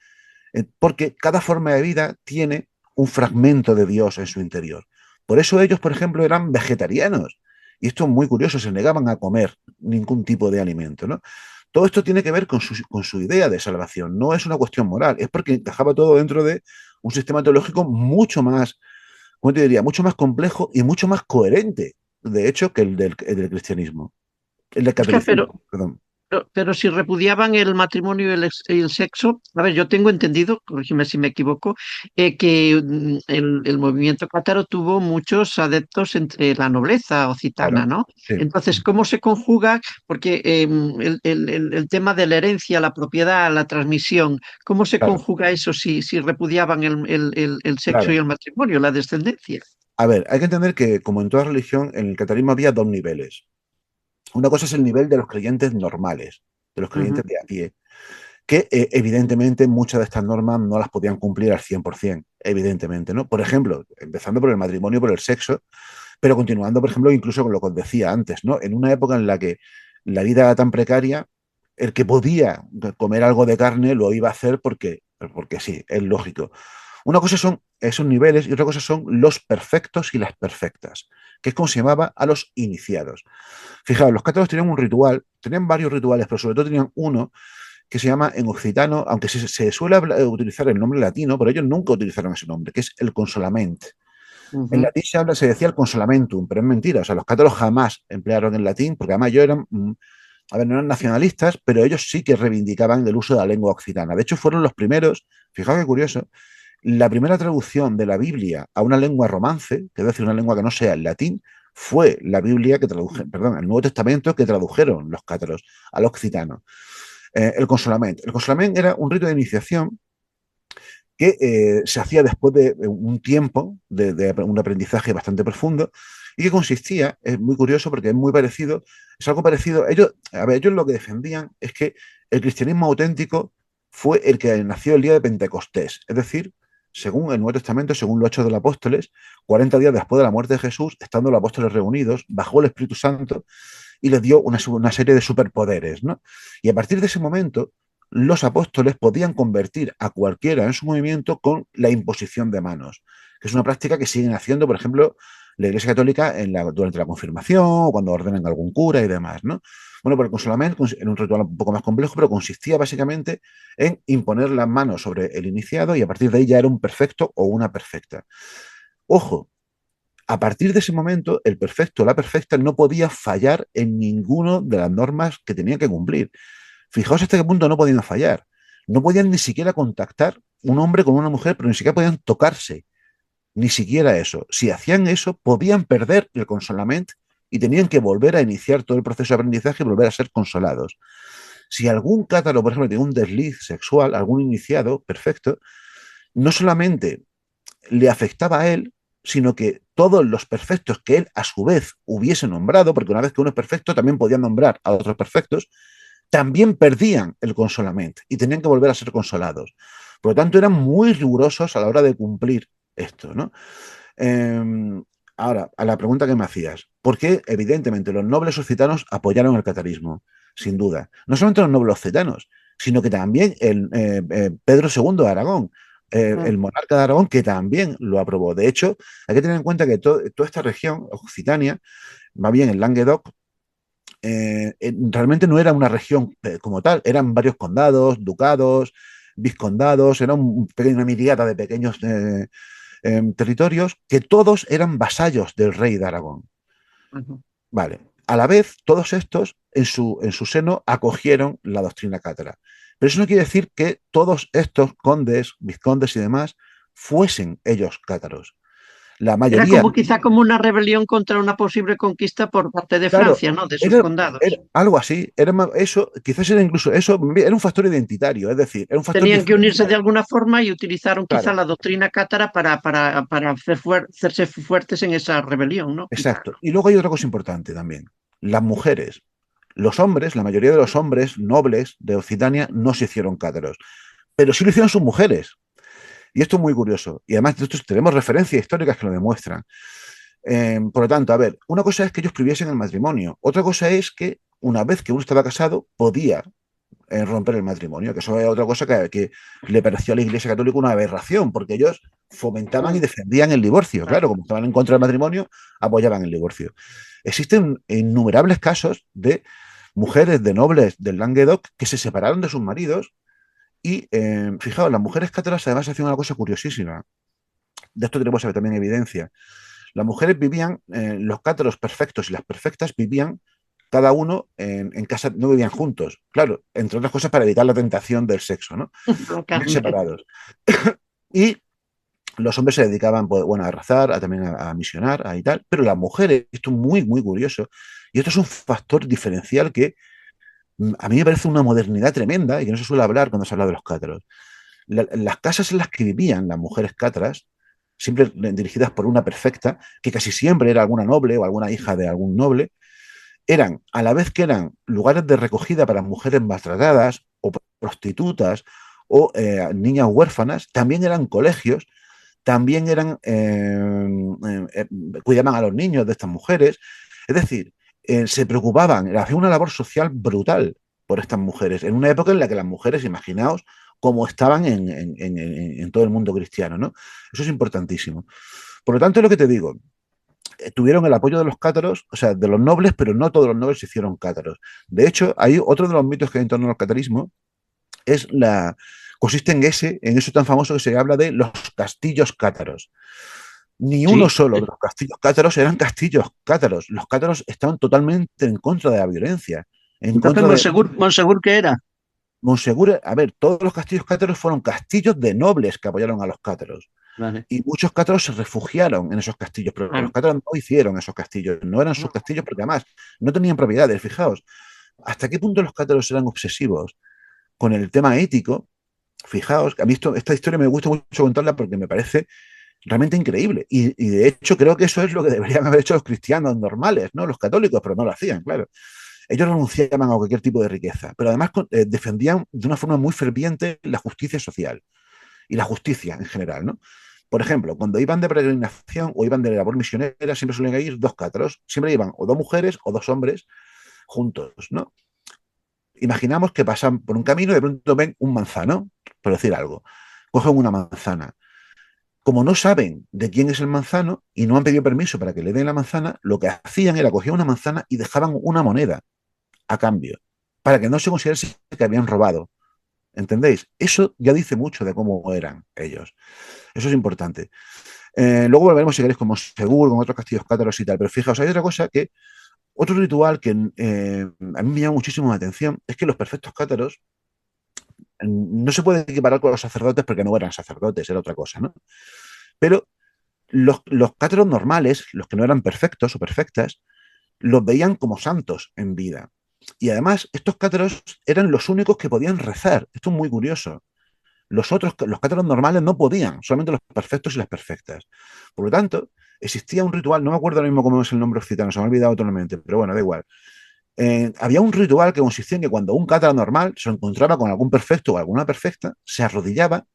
porque cada forma de vida tiene un fragmento de Dios en su interior. Por eso ellos, por ejemplo, eran vegetarianos. Y esto es muy curioso, se negaban a comer ningún tipo de alimento, ¿no? Todo esto tiene que ver con su idea de salvación, no es una cuestión moral, es porque encajaba todo dentro de un sistema teológico mucho más, ¿cómo te diría? Mucho más complejo y mucho más coherente, de hecho, que el del cristianismo, el del Oscar, catolicismo, perdón. pero si repudiaban el matrimonio y el sexo, a ver, yo tengo entendido, corrígeme si me equivoco, que el movimiento cátaro tuvo muchos adeptos entre la nobleza occitana, Claro, ¿no? sí, Entonces, ¿cómo se conjuga? Porque el tema de la herencia, la propiedad, la transmisión, ¿cómo se claro, conjuga eso si repudiaban el sexo y claro. el matrimonio, la descendencia? A ver, hay que entender que, como en toda religión, en el catolicismo había dos niveles. Una cosa es el nivel de los creyentes normales, de los Ujú. creyentes de a pie, que evidentemente muchas de estas normas no las podían cumplir al 100%, evidentemente, ¿no? Por ejemplo, empezando por el matrimonio, por el sexo, pero continuando, por ejemplo, incluso con lo que os decía antes, ¿no? En una época en la que la vida era tan precaria, el que podía comer algo de carne lo iba a hacer porque sí, es lógico. Una cosa son esos niveles y otra cosa son los perfectos y las perfectas, que es como se llamaba a los iniciados. Fijaos, los cátaros tenían un ritual, tenían varios rituales, pero sobre todo tenían uno que se llama en occitano, aunque se suele utilizar el nombre latino, pero ellos nunca utilizaron ese nombre, que es el consolament. En Ujú. latín se decía el consolamentum, pero es mentira. O sea, los cátaros jamás emplearon el latín, porque además ellos eran, a ver, no eran nacionalistas, pero ellos sí que reivindicaban el uso de la lengua occitana. De hecho, fueron los primeros, fijaos qué curioso, la primera traducción de la Biblia a una lengua romance, que es decir, una lengua que no sea el latín, fue la Biblia que tradujeron, perdón, el Nuevo Testamento que tradujeron los cátaros al occitano. El consolament. El consolament era un rito de iniciación que se hacía después de un tiempo de un aprendizaje bastante profundo y que consistía, es muy curioso porque es muy parecido, es algo parecido, ellos, a ver, ellos lo que defendían es que el cristianismo auténtico fue el que nació el día de Pentecostés, es decir, según el Nuevo Testamento, según los Hechos de los Apóstoles, 40 días después de la muerte de Jesús, estando los apóstoles reunidos, bajó el Espíritu Santo y les dio una serie de superpoderes, ¿no? Y a partir de ese momento, los apóstoles podían convertir a cualquiera en su movimiento con la imposición de manos, que es una práctica que siguen haciendo, por ejemplo, la Iglesia Católica durante la confirmación o cuando ordenan a algún cura y demás, ¿no? Bueno, pues el consolament era un ritual un poco más complejo, pero consistía básicamente en imponer las manos sobre el iniciado y a partir de ahí ya era un perfecto o una perfecta. Ojo, a partir de ese momento, el perfecto o la perfecta no podía fallar en ninguna de las normas que tenía que cumplir. Fijaos hasta qué punto no podían fallar. No podían ni siquiera contactar un hombre con una mujer, pero ni siquiera podían tocarse, ni siquiera eso. Si hacían eso, podían perder el consolament y tenían que volver a iniciar todo el proceso de aprendizaje y volver a ser consolados. Si algún cátaro, por ejemplo, tiene un desliz sexual, algún iniciado, perfecto, no solamente le afectaba a él, sino que todos los perfectos que él a su vez hubiese nombrado, porque una vez que uno es perfecto, también podía nombrar a otros perfectos, también perdían el consolament y tenían que volver a ser consolados. Por lo tanto, eran muy rigurosos a la hora de cumplir esto, ¿no? Ahora, a la pregunta que me hacías, ¿por qué? Evidentemente, los nobles occitanos apoyaron el catarismo, sin duda. No solamente los nobles occitanos, sino que también Pedro II de Aragón, el monarca de Aragón, que también lo aprobó. De hecho, hay que tener en cuenta que toda esta región, Occitania, va bien el Languedoc, realmente no era una región como tal, eran varios condados, ducados, vizcondados, era una miríada de pequeños territorios que todos eran vasallos del rey de Aragón. Vale. A la vez, todos estos en su seno acogieron la doctrina cátara. Pero eso no quiere decir que todos estos condes, vizcondes y demás fuesen ellos cátaros. La Era mayoría. como quizá como una rebelión contra una posible conquista por parte de Claro, Francia, ¿no? De sus condados. era algo así. Eso, quizás era incluso eso, era un factor identitario, es decir, era un factor Tenían que unirse diferencial. de alguna forma y utilizaron quizá Claro, la doctrina cátara para hacerse fuertes en esa rebelión, ¿no? Quizá. exacto. Y luego hay otra cosa importante también. Las mujeres. Los hombres, la mayoría de los hombres nobles de Occitania no se hicieron cátaros, pero sí lo hicieron sus mujeres. Y esto es muy curioso. Y además de esto tenemos referencias históricas que lo demuestran. Por lo tanto, a ver, una cosa es que ellos prohibiesen el matrimonio. Otra cosa es que una vez que uno estaba casado, podía romper el matrimonio, que eso es otra cosa que le pareció a la Iglesia Católica una aberración, porque ellos fomentaban y defendían el divorcio. Claro, como estaban en contra del matrimonio, apoyaban el divorcio. Existen innumerables casos de mujeres de nobles del Languedoc que se separaron de sus maridos y, fijaos, las mujeres cátaras además hacían una cosa curiosísima. De esto tenemos también evidencia. Las mujeres vivían, los cátaros perfectos y las perfectas vivían cada uno en casa, no vivían juntos, claro, entre otras cosas para evitar la tentación del sexo, ¿no? Vivían separados. Y los hombres se dedicaban, pues, bueno, a rezar, también a misionar, y tal, pero las mujeres, esto es muy, muy curioso, y esto es un factor diferencial que a mí me parece una modernidad tremenda y que no se suele hablar cuando se habla de los cátaros. Las casas en las que vivían las mujeres cátaras, siempre dirigidas por una perfecta, que casi siempre era alguna noble o alguna hija de algún noble, eran, a la vez que eran lugares de recogida para mujeres maltratadas o prostitutas o niñas huérfanas, también eran colegios, también eran cuidaban a los niños de estas mujeres, es decir, se preocupaban, hacían una labor social brutal por estas mujeres, en una época en la que las mujeres, imaginaos, cómo estaban en todo el mundo cristiano, ¿no? Eso es importantísimo. Por lo tanto, es lo que te digo, tuvieron el apoyo de los cátaros, o sea, de los nobles, pero no todos los nobles se hicieron cátaros. De hecho, hay otro de los mitos que hay en torno al catarismo, consiste en eso tan famoso que se habla de los castillos cátaros. Ni uno solo de los castillos cátaros eran castillos cátaros. Los cátaros estaban totalmente en contra de la violencia. Entonces, Monsegur, ¿qué era? Monsegur, a ver, todos los castillos cátaros fueron castillos de nobles que apoyaron a los cátaros. Vale. Y muchos cátaros se refugiaron en esos castillos, pero los cátaros no hicieron esos castillos, no eran sus castillos porque además no tenían propiedades. Fijaos, hasta qué punto los cátaros eran obsesivos con el tema ético. Fijaos, a mí esta historia me gusta mucho contarla porque me parece realmente increíble. Y de hecho creo que eso es lo que deberían haber hecho los cristianos normales, ¿no? Los católicos, pero no lo hacían, claro. Ellos renunciaban a cualquier tipo de riqueza, pero además defendían de una forma muy ferviente la justicia social y la justicia en general, ¿no? Por ejemplo, cuando iban de peregrinación o iban de labor misionera, siempre suelen ir dos cátaros, siempre iban o dos mujeres o dos hombres juntos, ¿no? Imaginamos que pasan por un camino y de pronto ven un manzano, por decir algo, cogen una manzana. Como no saben de quién es el manzano y no han pedido permiso para que le den la manzana, lo que hacían era cogían una manzana y dejaban una moneda a cambio, para que no se considerase que habían robado. ¿Entendéis? Eso ya dice mucho de cómo eran ellos. Eso es importante. Luego volveremos, si queréis, con Monsegur, con otros castillos cátaros y tal. Pero fijaos, hay otra cosa que, otro ritual que a mí me llama muchísimo la atención, es que los perfectos cátaros no se puede equiparar con los sacerdotes porque no eran sacerdotes, era otra cosa, ¿no? Pero los cátaros normales, los que no eran perfectos o perfectas, los veían como santos en vida. Y además, estos cátaros eran los únicos que podían rezar. Esto es muy curioso. Los cátaros normales no podían, solamente los perfectos y las perfectas. Por lo tanto, existía un ritual, no me acuerdo ahora mismo cómo es el nombre occitano, se me ha olvidado totalmente, pero bueno, da igual. Había un ritual que consistía en que cuando un cátaro normal se encontraba con algún perfecto o alguna perfecta, se arrodillaba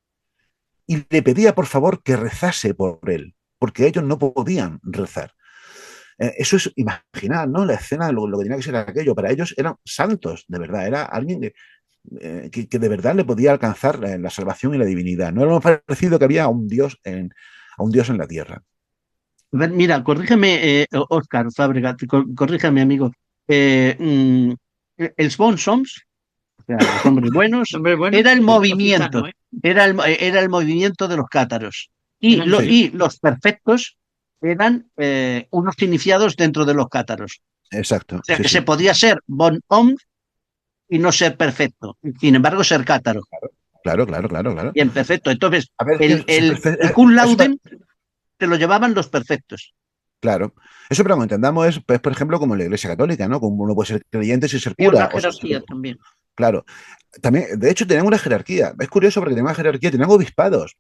y le pedía por favor que rezase por él, porque ellos no podían rezar. Eso es imaginar, ¿no? La escena, lo que tenía que ser aquello. Para ellos eran santos, de verdad. Era alguien que de verdad le podía alcanzar la salvación y la divinidad. No era lo parecido que había a un Dios en la tierra. A ver, mira, corrígeme, Óscar Fábregas, corrígeme, amigo. Els bons homes, o sea, los hombres buenos, Hombre, bueno, era el es movimiento, occitano, ¿eh? era el movimiento de los cátaros. Y, Sí, y los perfectos eran unos iniciados dentro de los cátaros. exacto. O sea, Sí, que se sí. podía ser bon homme y no ser perfecto. Sin embargo, ser cátaro. Claro, claro, claro, claro. Bien, perfecto. Entonces, A ver, es que el cum eso, laude te lo llevaban los perfectos. claro. Eso, pero como entendamos, es, por ejemplo, como en la Iglesia Católica, ¿no? Como uno puede ser creyente sin ser Había una cura o jerarquía sacerdote. también. Claro. También, de hecho, tenían una jerarquía. Es curioso porque tenían una jerarquía, tenían obispados.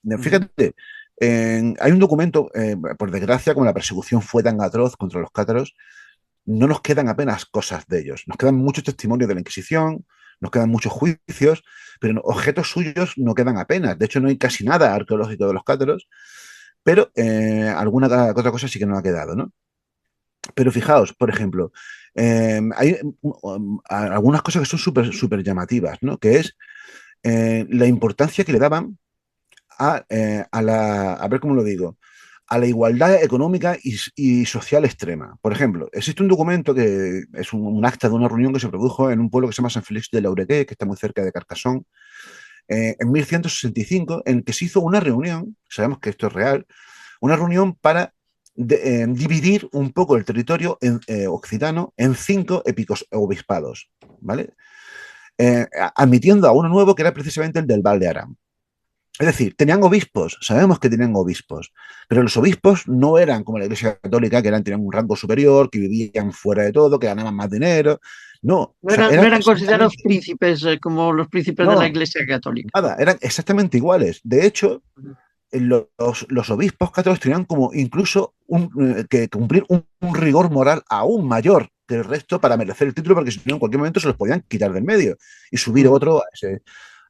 Ujú. Fíjate, hay un documento, por desgracia, como la persecución fue tan atroz contra los cátaros, no nos quedan apenas cosas de ellos. Nos quedan muchos testimonios de la Inquisición, nos quedan muchos juicios, pero objetos suyos no quedan apenas. De hecho, no hay casi nada arqueológico de los cátaros, pero alguna otra cosa sí que no ha quedado, ¿no? Pero fijaos, por ejemplo, hay algunas cosas que son súper llamativas, ¿no? Que es la importancia que le daban a ver cómo lo digo, a la igualdad económica y social extrema. Por ejemplo, existe un documento que es un acta de una reunión que se produjo en un pueblo que se llama San Félix de Laureté, que está muy cerca de Carcassonne, en 1165, en que se hizo una reunión, sabemos que esto es real, una reunión para dividir un poco el territorio occitano en 5 épicos obispados, ¿vale? Admitiendo a uno nuevo que era precisamente el del Val de Aran. Es decir, tenían obispos, sabemos que tenían obispos, pero los obispos no eran como la Iglesia Católica, que tenían un rango superior, que vivían fuera de todo, que ganaban más dinero. No, o sea, No eran eran considerados exactamente, príncipes como los príncipes de la no, Iglesia Católica. nada, eran exactamente iguales. De hecho, los obispos católicos tenían como incluso que cumplir un rigor moral aún mayor que el resto para merecer el título, porque si no, en cualquier momento se los podían quitar del medio y subir otro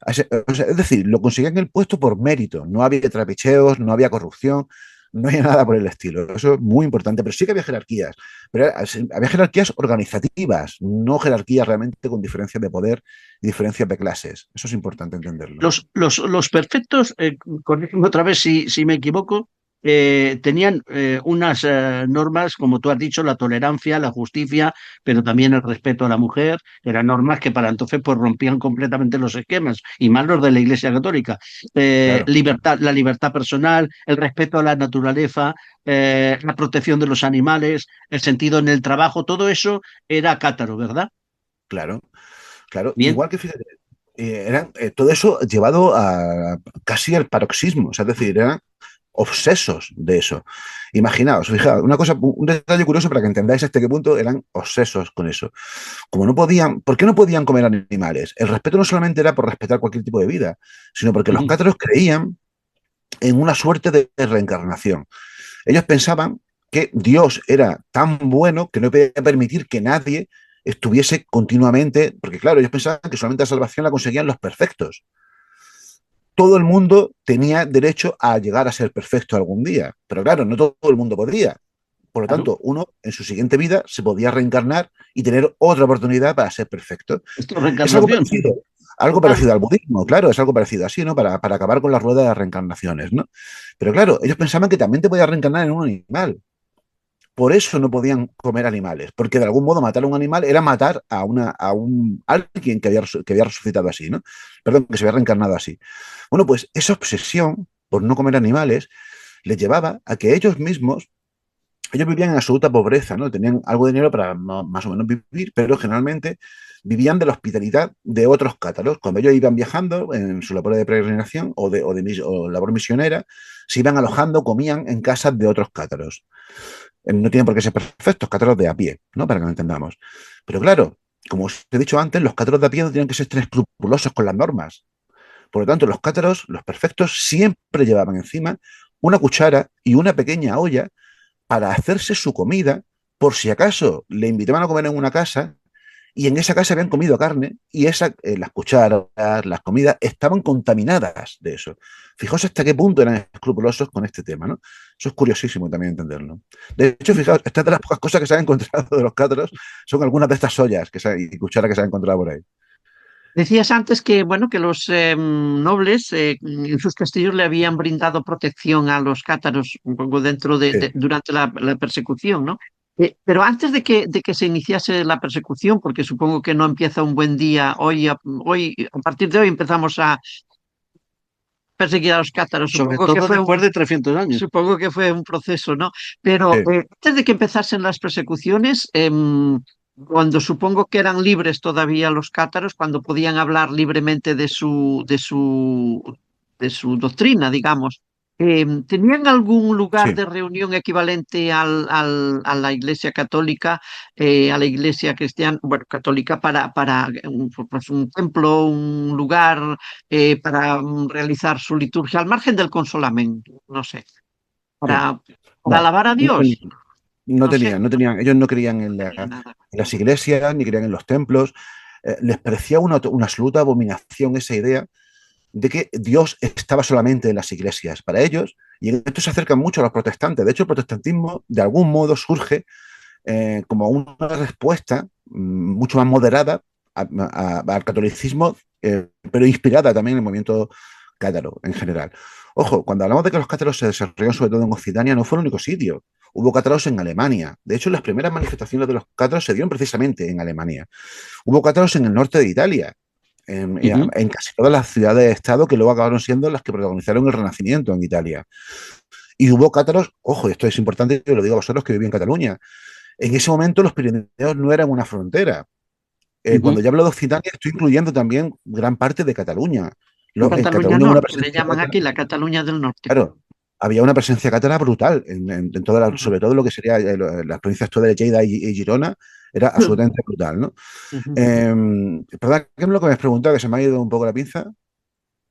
o sea, es decir, lo conseguían el puesto por mérito. No había trapicheos, no había corrupción, no había nada por el estilo. Eso es muy importante, pero sí que había jerarquías. Pero había jerarquías organizativas, no jerarquías realmente con diferencias de poder y diferencias de clases. Eso es importante entenderlo. Los perfectos, corrígeme otra vez si me equivoco, tenían unas normas, como tú has dicho, la tolerancia, la justicia, pero también el respeto a la mujer. Eran normas que para entonces pues, rompían completamente los esquemas, y más los de la Iglesia Católica. Claro. La libertad personal, el respeto a la naturaleza, la protección de los animales, el sentido en el trabajo, todo eso era cátaro, ¿verdad? Claro, claro. Bien. Igual que fíjate, eran todo eso llevado a casi al paroxismo, o sea, es decir, eran obsesos de eso. Imaginaos, fijaos, una cosa, un detalle curioso para que entendáis hasta qué punto eran obsesos con eso. Como no podían, ¿por qué no podían comer animales? El respeto no solamente era por respetar cualquier tipo de vida, sino porque los Ujú. cátaros creían en una suerte de reencarnación. Ellos pensaban que Dios era tan bueno que no podía permitir que nadie estuviese continuamente, porque claro, ellos pensaban que solamente la salvación la conseguían los perfectos. Todo el mundo tenía derecho a llegar a ser perfecto algún día, pero claro, no todo el mundo podía. Por lo Claro. tanto, uno en su siguiente vida se podía reencarnar y tener otra oportunidad para ser perfecto. Esto es Es algo reencarnación. parecido, algo Total. parecido al budismo, claro, es algo parecido así, ¿no? Para acabar con la rueda de reencarnaciones, ¿no? Pero claro, ellos pensaban que también te podías reencarnar en un animal. Por eso no podían comer animales, porque de algún modo matar a un animal era matar a un alguien que había resucitado así, ¿no? Perdón, que se había reencarnado así. Bueno, pues esa obsesión por no comer animales les llevaba a que ellos mismos ellos vivían en absoluta pobreza, ¿no? Tenían algo de dinero para más o menos vivir, pero generalmente vivían de la hospitalidad de otros cátaros. Cuando ellos iban viajando en su labor de peregrinación o labor misionera, se iban alojando, comían en casas de otros cátaros. No tienen por qué ser perfectos, cátaros de a pie, ¿no? Para que lo entendamos. Pero claro, como os he dicho antes, los cátaros de a pie no tienen que ser tan escrupulosos con las normas. Por lo tanto, los cátaros, los perfectos, siempre llevaban encima una cuchara y una pequeña olla para hacerse su comida, por si acaso le invitaban a comer en una casa y en esa casa habían comido carne y las cucharas, las comidas estaban contaminadas de eso. Fijaos hasta qué punto eran escrupulosos con este tema, ¿no? Eso es curiosísimo también entenderlo. De hecho, fijaos, estas de las pocas cosas que se han encontrado de los cátaros son algunas de estas ollas y cucharas que se han encontrado por ahí. Decías antes que, bueno, que los nobles en sus castillos le habían brindado protección a los cátaros un poco Sí, durante la persecución, ¿no? Pero antes de que se iniciase la persecución, porque supongo que no empieza un buen día, a partir de hoy empezamos a perseguir a los cátaros, Sobre todo después de 300 años. supongo que fue un proceso, ¿no? Pero sí, antes de que empezasen las persecuciones, cuando supongo que eran libres todavía los cátaros, cuando podían hablar libremente de su doctrina, digamos, ¿tenían algún lugar sí. de reunión equivalente a la Iglesia católica, a la Iglesia cristiana, bueno, católica para pues, un templo, un lugar para realizar su liturgia, al margen del consolamiento, no sé, Sí. para No, alabar a Dios? No sé, ellos no creían no tenía nada. en las iglesias, ni creían en los templos. Les parecía una absoluta abominación esa idea de que Dios estaba solamente en las iglesias. Para ellos, y en esto se acercan mucho a los protestantes. De hecho, el protestantismo de algún modo surge como una respuesta mucho más moderada al catolicismo, pero inspirada también en el movimiento cátaro en general. Ojo, cuando hablamos de que los cátaros se desarrollaron sobre todo en Occitania, no fue el único sitio. Hubo cátaros en Alemania. De hecho, las primeras manifestaciones de los cátaros se dieron precisamente en Alemania. Hubo cátaros en el norte de Italia, Ujú. en casi todas las ciudades de Estado que luego acabaron siendo las que protagonizaron el Renacimiento en Italia. Y hubo cátaros, ojo, y esto es importante, yo lo digo a vosotros que viví en Cataluña, en ese momento los Pirineos no eran una frontera. Cuando Ujú. yo hablo de Occitania, estoy incluyendo también gran parte de Cataluña. En Cataluña Cataluña hubo una Norte, le presencia llaman cátara, aquí la Cataluña del Norte. claro, había una presencia cátara brutal en Ujú. sobre todo lo que sería las provincias todas de Lleida y Girona, era absolutamente brutal, ¿no? Ujú. Perdón, ¿qué es lo que me has preguntado? Que se me ha ido un poco la pinza.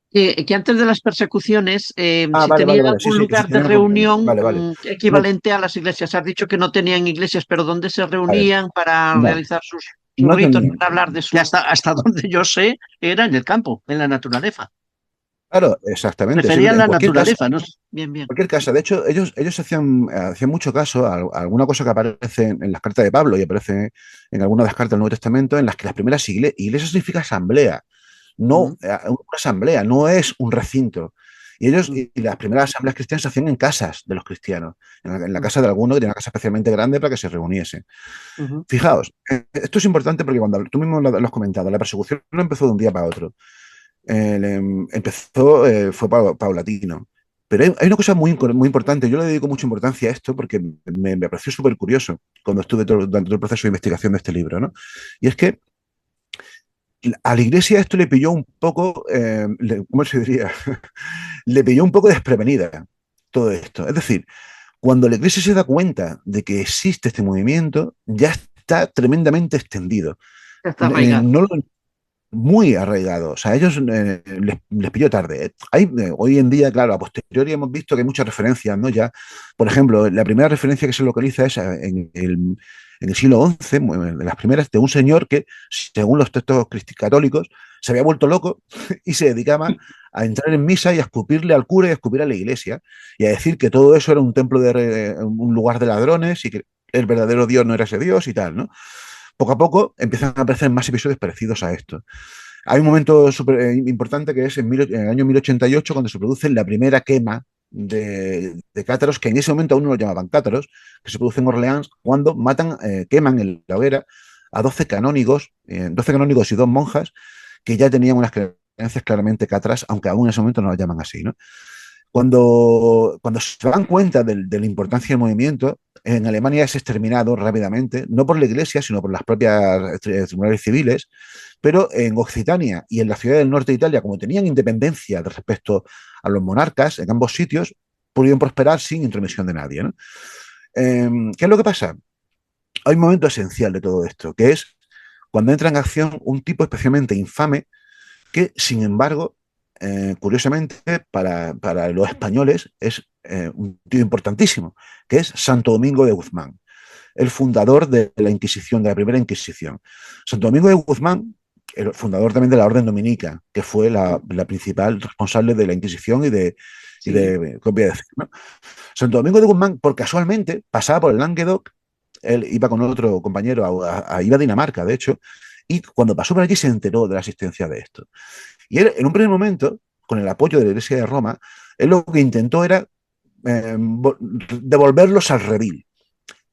Que antes de las persecuciones, Ah, si vale, tenían vale, vale, sí, algún sí, sí, lugar de tenían algún problema. reunión Vale, vale. No, equivalente a las iglesias. Has dicho que no tenían iglesias, pero ¿dónde se vale, reunían para no, realizar sus no ritos, tenían. para hablar de Que su... hasta donde yo sé, era en el campo, en la naturaleza. Claro, exactamente. Preferían En la naturaleza, ¿no? Bien, bien. cualquier casa. De hecho, ellos hacían mucho caso a alguna cosa que aparece en las cartas de Pablo y aparece en algunas de las cartas del Nuevo Testamento, en las que las primeras iglesia significa asamblea, no Ujú, una asamblea, no es un recinto. Mm, Y las primeras asambleas cristianas se hacían en casas de los cristianos, en la mm, casa de alguno que tenía una casa especialmente grande para que se reuniesen. ujú. Fijaos, esto es importante porque cuando tú mismo lo has comentado, la persecución no empezó de un día para otro. Empezó, fue paulatino. Pero hay una cosa muy importante, yo le dedico mucha importancia a esto porque me pareció súper curioso cuando estuve durante todo el proceso de investigación de este libro, ¿no? Y es que a la iglesia esto le pilló un poco, ¿cómo se diría? Le pilló un poco desprevenida todo esto. Es decir, cuando la iglesia se da cuenta de que existe este movimiento, ya está tremendamente extendido. Está arraigado. No lo muy arraigado. O sea, a ellos les pilló tarde. Hoy en día, claro, a posteriori hemos visto que hay muchas referencias, ¿no? Ya, por ejemplo, la primera referencia que se localiza es en el siglo XI, de las primeras, de un señor que, según los textos católicos, se había vuelto loco y se dedicaba a entrar en misa y a escupirle al cura y a escupir a la iglesia y a decir que todo eso era un templo un lugar de ladrones y que el verdadero Dios no era ese Dios y tal, ¿no? Poco a poco empiezan a aparecer más episodios parecidos a esto. Hay un momento súper importante que es en el año 1088 cuando se produce la primera quema de cátaros, que en ese momento aún no lo llamaban cátaros, que se produce en Orleans cuando queman en la hoguera a 12 canónigos y dos monjas que ya tenían unas creencias claramente cátaras, aunque aún en ese momento no las llaman así, ¿no? Cuando se dan cuenta de la importancia del movimiento, en Alemania es exterminado rápidamente, no por la Iglesia, sino por las propias tribunales civiles, pero en Occitania y en la ciudad del norte de Italia, como tenían independencia respecto a los monarcas, en ambos sitios, pudieron prosperar sin intromisión de nadie, ¿no? ¿Qué es lo que pasa? Hay un momento esencial de todo esto, que es cuando entra en acción un tipo especialmente infame que, sin embargo, curiosamente, para los españoles es un tío importantísimo, que es Santo Domingo de Guzmán, el fundador de la Inquisición, de la primera Inquisición. Santo Domingo de Guzmán, el fundador también de la Orden Dominica, que fue la principal responsable de la Inquisición y de copia de fe, ¿no? Santo Domingo de Guzmán, por casualmente, pasaba por el Languedoc, él iba con otro compañero, iba a Dinamarca, de hecho, y cuando pasó por allí se enteró de la existencia de esto. Y él, en un primer momento, con el apoyo de la Iglesia de Roma, él lo que intentó era devolverlos al redil.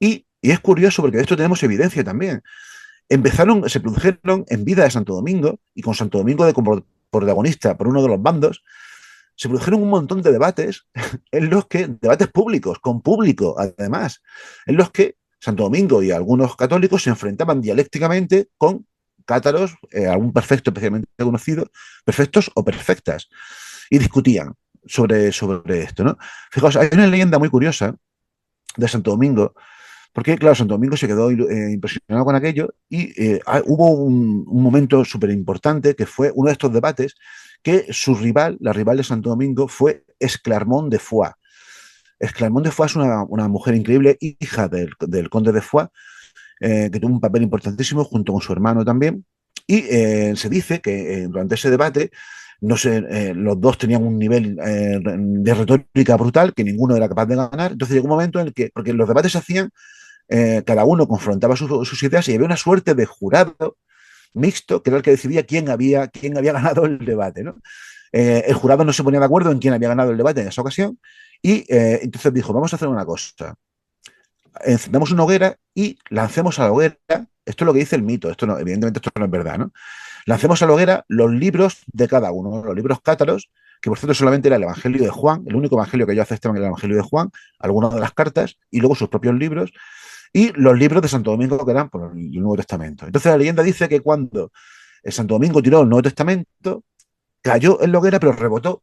Y es curioso porque de esto tenemos evidencia también. Se produjeron en vida de Santo Domingo, y con Santo Domingo de como protagonista por uno de los bandos, se produjeron un montón de debates en los que, debates públicos, con público además, en los que Santo Domingo y algunos católicos se enfrentaban dialécticamente con cátaros, algún perfecto especialmente conocido, perfectos o perfectas, y discutían sobre esto, ¿no? Fijaos, hay una leyenda muy curiosa de Santo Domingo, porque, claro, Santo Domingo se quedó impresionado con aquello y hubo un momento súper importante que fue uno de estos debates que su rival, la rival de Santo Domingo, fue Esclarmont de Foix. Esclarmont de Foix es una mujer increíble, hija del conde de Foix, que tuvo un papel importantísimo junto con su hermano también. Y se dice que durante ese debate, no sé, los dos tenían un nivel de retórica brutal que ninguno era capaz de ganar. Entonces llegó un momento en el que, porque los debates se hacían, cada uno confrontaba sus ideas y había una suerte de jurado mixto que era el que decidía quién había ganado el debate, ¿no? El jurado no se ponía de acuerdo en quién había ganado el debate en esa ocasión y entonces dijo, vamos a hacer una cosa. Encendamos una hoguera y lancemos a la hoguera, esto es lo que dice el mito, esto no, evidentemente esto no es verdad, ¿no? Lancemos a la hoguera los libros de cada uno, los libros cátaros, que por cierto solamente era el Evangelio de Juan, el único Evangelio que yo aceptaba era el Evangelio de Juan, algunas de las cartas y luego sus propios libros, y los libros de Santo Domingo que eran por el Nuevo Testamento. Entonces la leyenda dice que cuando Santo Domingo tiró el Nuevo Testamento, cayó en la hoguera pero rebotó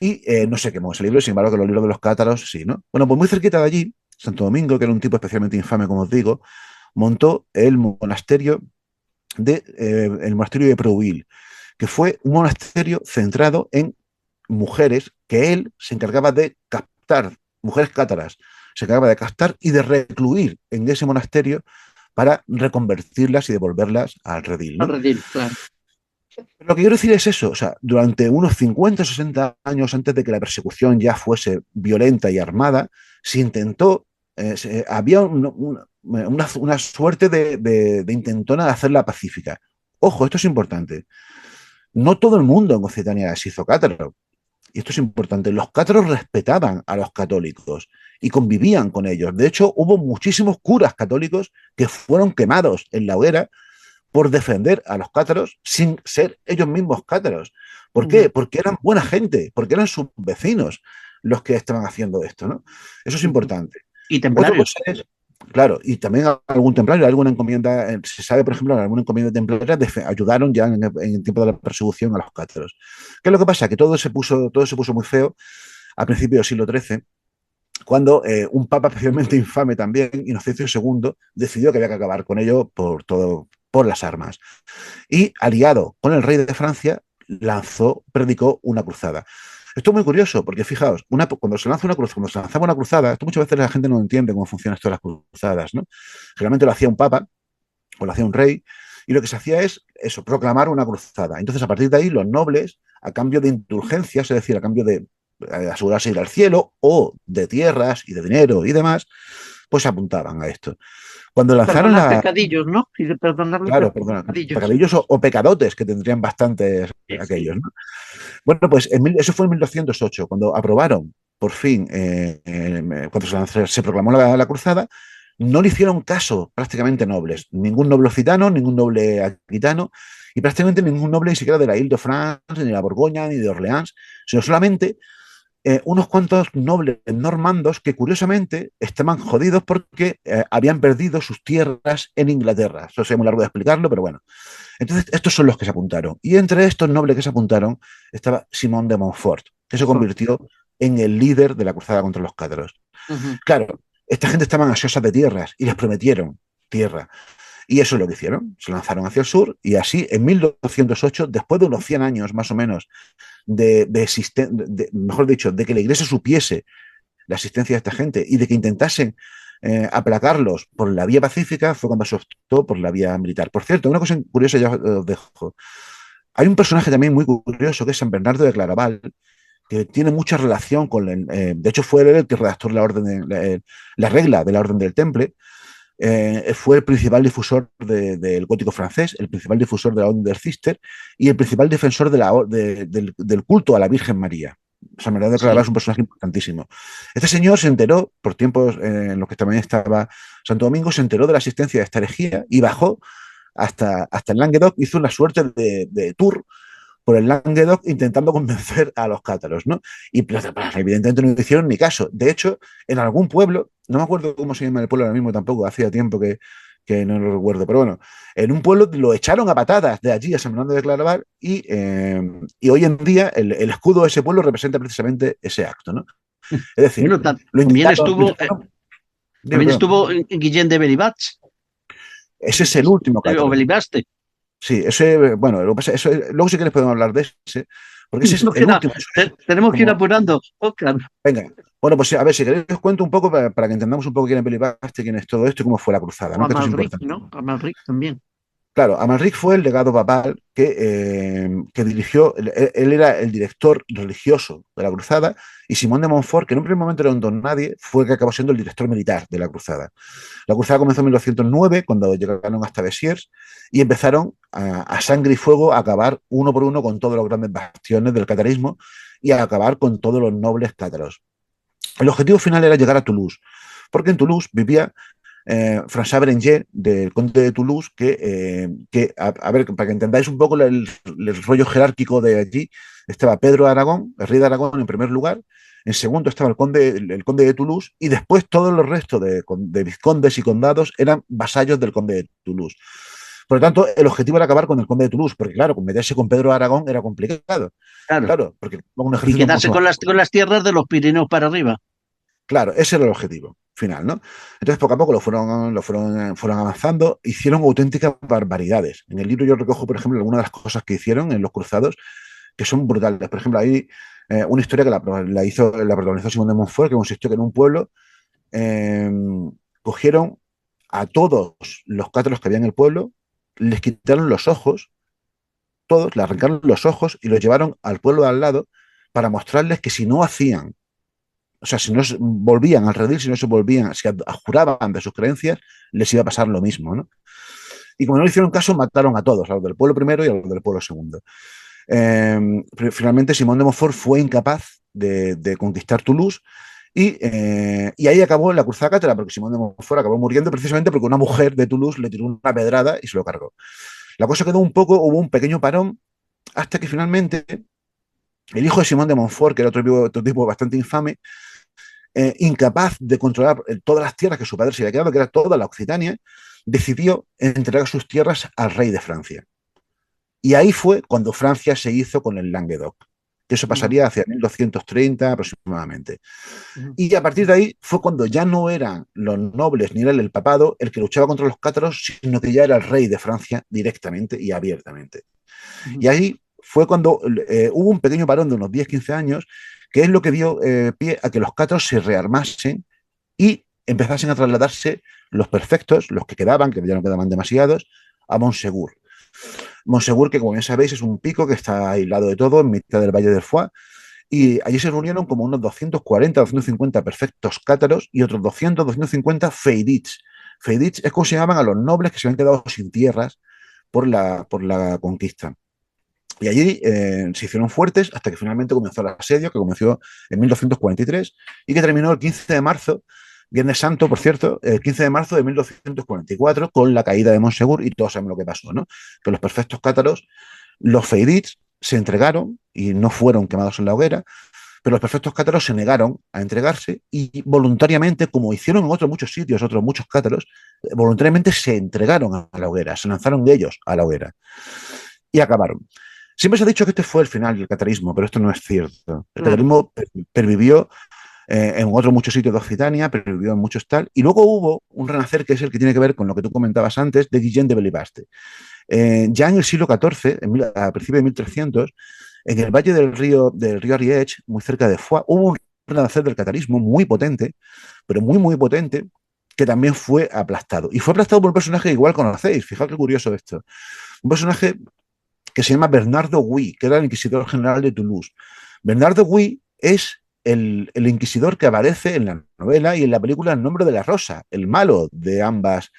y no se quemó ese libro, sin embargo que los libros de los cátaros sí, ¿no? Bueno, pues muy cerquita de allí, Santo Domingo, que era un tipo especialmente infame, como os digo, montó el monasterio de Prouil, que fue un monasterio centrado en mujeres que él se encargaba de captar, mujeres cátaras, se encargaba de captar y de recluir en ese monasterio para reconvertirlas y devolverlas al redil, ¿no? Al redil, claro. Lo que quiero decir es eso, o sea, durante unos 50 o 60 años antes de que la persecución ya fuese violenta y armada, se intentó, había una suerte de intentona de hacerla pacífica. Ojo, esto es importante. No todo el mundo en Occitania se hizo cátaro. Y esto es importante. Los cátaros respetaban a los católicos y convivían con ellos. De hecho, hubo muchísimos curas católicos que fueron quemados en la hoguera por defender a los cátaros sin ser ellos mismos cátaros. ¿Por qué? Porque eran buena gente, porque eran sus vecinos los que estaban haciendo esto, ¿no? Eso es importante. Y templarios. Claro, y también algún templario, alguna encomienda, se sabe, por ejemplo, en alguna encomienda templaria ayudaron ya en el tiempo de la persecución a los cátaros. ¿Qué es lo que pasa? Que todo se puso muy feo a principios del siglo XIII, cuando un papa especialmente infame también, Inocencio II, decidió que había que acabar con ello por las armas. Y aliado con el rey de Francia, predicó una cruzada. Esto es muy curioso, porque fijaos, cuando se lanzaba una cruzada, esto muchas veces la gente no entiende cómo funciona esto de las cruzadas, ¿no? Generalmente lo hacía un papa o lo hacía un rey, y lo que se hacía es eso, proclamar una cruzada. Entonces, a partir de ahí, los nobles, a cambio de indulgencias, es decir, a cambio de asegurarse ir al cielo, o de tierras y de dinero y demás, pues apuntaban a esto. Cuando lanzaron pecadillos, ¿no? Y de perdonarle pecadillos o pecadotes, que tendrían bastantes aquellos, ¿no? Bueno, pues eso fue en 1208, cuando aprobaron, por fin, cuando se proclamó la cruzada, no le hicieron caso prácticamente nobles, ningún noble occitano, ningún noble aquitano, y prácticamente ningún noble ni siquiera de la Ile-de-France, ni de la Borgoña, ni de Orleans, sino solamente unos cuantos nobles normandos que curiosamente estaban jodidos porque habían perdido sus tierras en Inglaterra. Eso es muy largo de explicarlo, pero bueno. Entonces, estos son los que se apuntaron. Y entre estos nobles que se apuntaron estaba Simón de Montfort, que se convirtió en el líder de la cruzada contra los cátaros. Claro, esta gente estaba ansiosa de tierras y les prometieron tierra. Y eso es lo que hicieron. Se lanzaron hacia el sur y así, en 1208, después de unos 100 años más o menos mejor dicho, de que la iglesia supiese la existencia de esta gente y de que intentasen aplacarlos por la vía pacífica, fue cuando se optó por la vía militar. Por cierto, una cosa curiosa ya os dejo. Hay un personaje también muy curioso que es San Bernardo de Claraval, que tiene mucha relación con de hecho fue él el que redactó la regla de la Orden del Temple. Fue el principal difusor del gótico francés, el principal difusor de la Orden del Cister y el principal defensor del culto a la Virgen María. San Bernardo de Claraval es un personaje importantísimo. Este señor se enteró, por tiempos en los que también estaba Santo Domingo, se enteró de la existencia de esta herejía y bajó hasta el Languedoc, hizo una suerte de tour por el Languedoc intentando convencer a los cátaros, ¿no? Y pues, evidentemente no hicieron ni caso. De hecho, en algún pueblo, no me acuerdo cómo se llama el pueblo ahora mismo tampoco, hacía tiempo que no lo recuerdo, pero bueno, en un pueblo lo echaron a patadas de allí a San Bernardo de Claraval y hoy en día el escudo de ese pueblo representa precisamente ese acto, ¿no? Es decir, bueno, también estuvo Guillén de Belibach. Ese es el último cátaro. O Belibaste. Sí, ese, bueno, lo que pasa, eso, luego si quieres podemos hablar de ese, porque ese es el último. Tenemos que ir apurando. Oh, claro. Venga, bueno, pues a ver, si queréis os cuento un poco para que entendamos un poco quién es Belibaste, quién es todo esto y cómo fue la cruzada, ¿no? Amalric, ¿no? Amalric también. Claro, Amalric fue el legado papal que dirigió, él era el director religioso de la cruzada, y Simón de Montfort, que en un primer momento era un don nadie, fue el que acabó siendo el director militar de la cruzada. La cruzada comenzó en 1209, cuando llegaron hasta Besiers, y empezaron a sangre y fuego a acabar uno por uno con todos los grandes bastiones del catarismo y a acabar con todos los nobles cátaros. El objetivo final era llegar a Toulouse, porque en Toulouse vivía François Berenger, del conde de Toulouse, a ver, para que entendáis un poco el rollo jerárquico de allí, estaba Pedro de Aragón, el rey de Aragón en primer lugar, en segundo estaba el conde de Toulouse, y después todos los restos de vizcondes y condados eran vasallos del conde de Toulouse. Por lo tanto, el objetivo era acabar con el conde de Toulouse, porque claro, meterse con Pedro de Aragón era complicado. Claro, porque un ejército y quedarse con las tierras de los Pirineos para arriba. Claro, ese era el objetivo final, ¿no? Entonces, poco a poco lo fueron avanzando, hicieron auténticas barbaridades. En el libro yo recojo, por ejemplo, algunas de las cosas que hicieron en los cruzados, que son brutales. Por ejemplo, hay una historia que la protagonizó Simón de Montfort, que consistió que en un pueblo cogieron a todos los cátaros que había en el pueblo, les quitaron los ojos, todos, le arrancaron los ojos y los llevaron al pueblo de al lado para mostrarles que si no hacían, o sea, si no volvían al redil, si no se volvían, si juraban de sus creencias, les iba a pasar lo mismo, ¿no? Y como no le hicieron caso, mataron a todos, a los del pueblo primero y a los del pueblo segundo. Finalmente, Simón de Montfort fue incapaz de conquistar Toulouse y ahí acabó la cruzada cátara, porque Simón de Montfort acabó muriendo precisamente porque una mujer de Toulouse le tiró una pedrada y se lo cargó. La cosa quedó hubo un pequeño parón, hasta que finalmente el hijo de Simón de Montfort, que era otro tipo bastante infame, incapaz de controlar todas las tierras que su padre se había quedado, que era toda la Occitania, decidió entregar sus tierras al rey de Francia. Y ahí fue cuando Francia se hizo con el Languedoc, que eso pasaría hacia 1230 aproximadamente. Y a partir de ahí fue cuando ya no eran los nobles ni era el papado el que luchaba contra los cátaros, sino que ya era el rey de Francia directamente y abiertamente. Y ahí fue cuando hubo un pequeño parón de unos 10-15 años, que es lo que dio pie a que los cátaros se rearmasen y empezasen a trasladarse los perfectos, los que quedaban, que ya no quedaban demasiados, a Montsegur. Montsegur, que como bien sabéis, es un pico que está aislado de todo, en mitad del Valle del Foix, y allí se reunieron como unos 240, 250 perfectos cátaros y otros 200, 250 feydits. Feydits es como se llaman a los nobles que se habían quedado sin tierras por la conquista. Y allí se hicieron fuertes hasta que finalmente comenzó el asedio, que comenzó en 1243 y que terminó el 15 de marzo, Viernes Santo, por cierto, el 15 de marzo de 1244, con la caída de Montsegur, y todos saben lo que pasó, ¿no? Que los perfectos cátaros, los feydits, se entregaron y no fueron quemados en la hoguera, pero los prefectos cátaros se negaron a entregarse y voluntariamente, como hicieron en otros muchos sitios, otros muchos cátaros, voluntariamente se entregaron a la hoguera, se lanzaron ellos a la hoguera y acabaron. Siempre se ha dicho que este fue el final del catarismo, pero esto no es cierto. El catarismo pervivió en otros muchos sitios de Occitania, pervivió en muchos tal, y luego hubo un renacer que es el que tiene que ver con lo que tú comentabas antes de Guillén de Belibaste. Ya en el siglo XIV, a principios de 1300, en el valle del río Ariège, muy cerca de Foix, hubo un renacer del catarismo muy potente, pero muy, muy potente, que también fue aplastado. Y fue aplastado por un personaje que igual conocéis, fijaos qué curioso esto. Un personaje que se llama Bernardo Gui, que era el inquisidor general de Toulouse. Bernardo Gui es el inquisidor que aparece en la novela y en la película El nombre de la rosa, el malo de ambas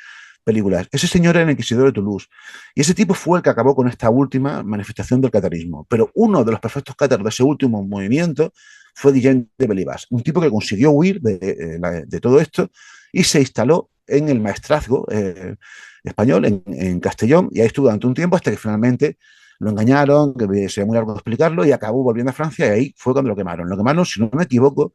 películas. Ese señor era el inquisidor de Toulouse. Y ese tipo fue el que acabó con esta última manifestación del catarismo. Pero uno de los prefectos cátaros de ese último movimiento fue Guillén de Belibas, un tipo que consiguió huir de todo esto y se instaló en el maestrazgo español, en Castellón, y ahí estuvo durante un tiempo hasta que finalmente lo engañaron, que sería muy largo de explicarlo, y acabó volviendo a Francia y ahí fue cuando lo quemaron. Lo quemaron, si no me equivoco,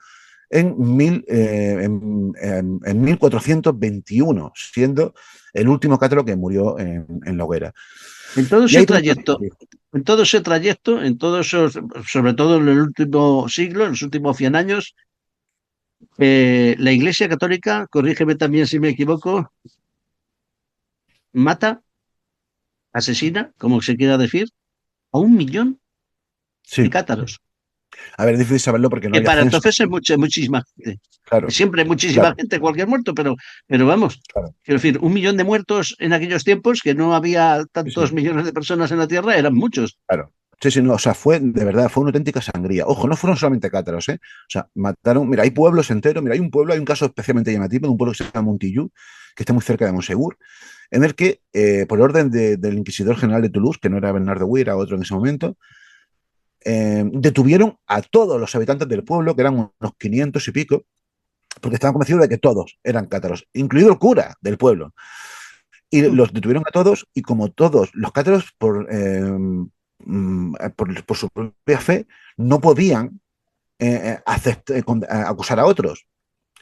en 1421, siendo el último cátaro que murió en la hoguera. En todo ese trayecto, en todos esos, sobre todo en el último siglo, en los últimos 100 años, la Iglesia Católica, corrígeme también si me equivoco, mata, asesina, como se quiera decir, a 1 millón Sí. de cátaros. A ver, es difícil saberlo porque no Que hay para censo. entonces es muchísima gente. Claro, Siempre hay muchísima claro, gente, cualquier muerto, pero vamos, claro. quiero decir, 1 millón de muertos en aquellos tiempos, que no había tantos Sí, millones de personas en la Tierra, eran muchos. claro. Sí, sí, no, o sea, fue, de verdad, fue una auténtica sangría. Ojo, no fueron solamente cátaros, ¿eh? O sea, mataron, mira, hay pueblos enteros, mira, hay un caso especialmente llamativo de un pueblo que se llama Montillú, que está muy cerca de Monsegur, en el que, por orden del inquisidor general de Toulouse, que no era Bernardo Huir, era otro en ese momento, detuvieron a todos los habitantes del pueblo, que eran unos 500 y pico, porque estaban convencidos de que todos eran cátaros, incluido el cura del pueblo. Y los detuvieron a todos, y como todos los cátaros, por su propia fe, no podían acusar a otros.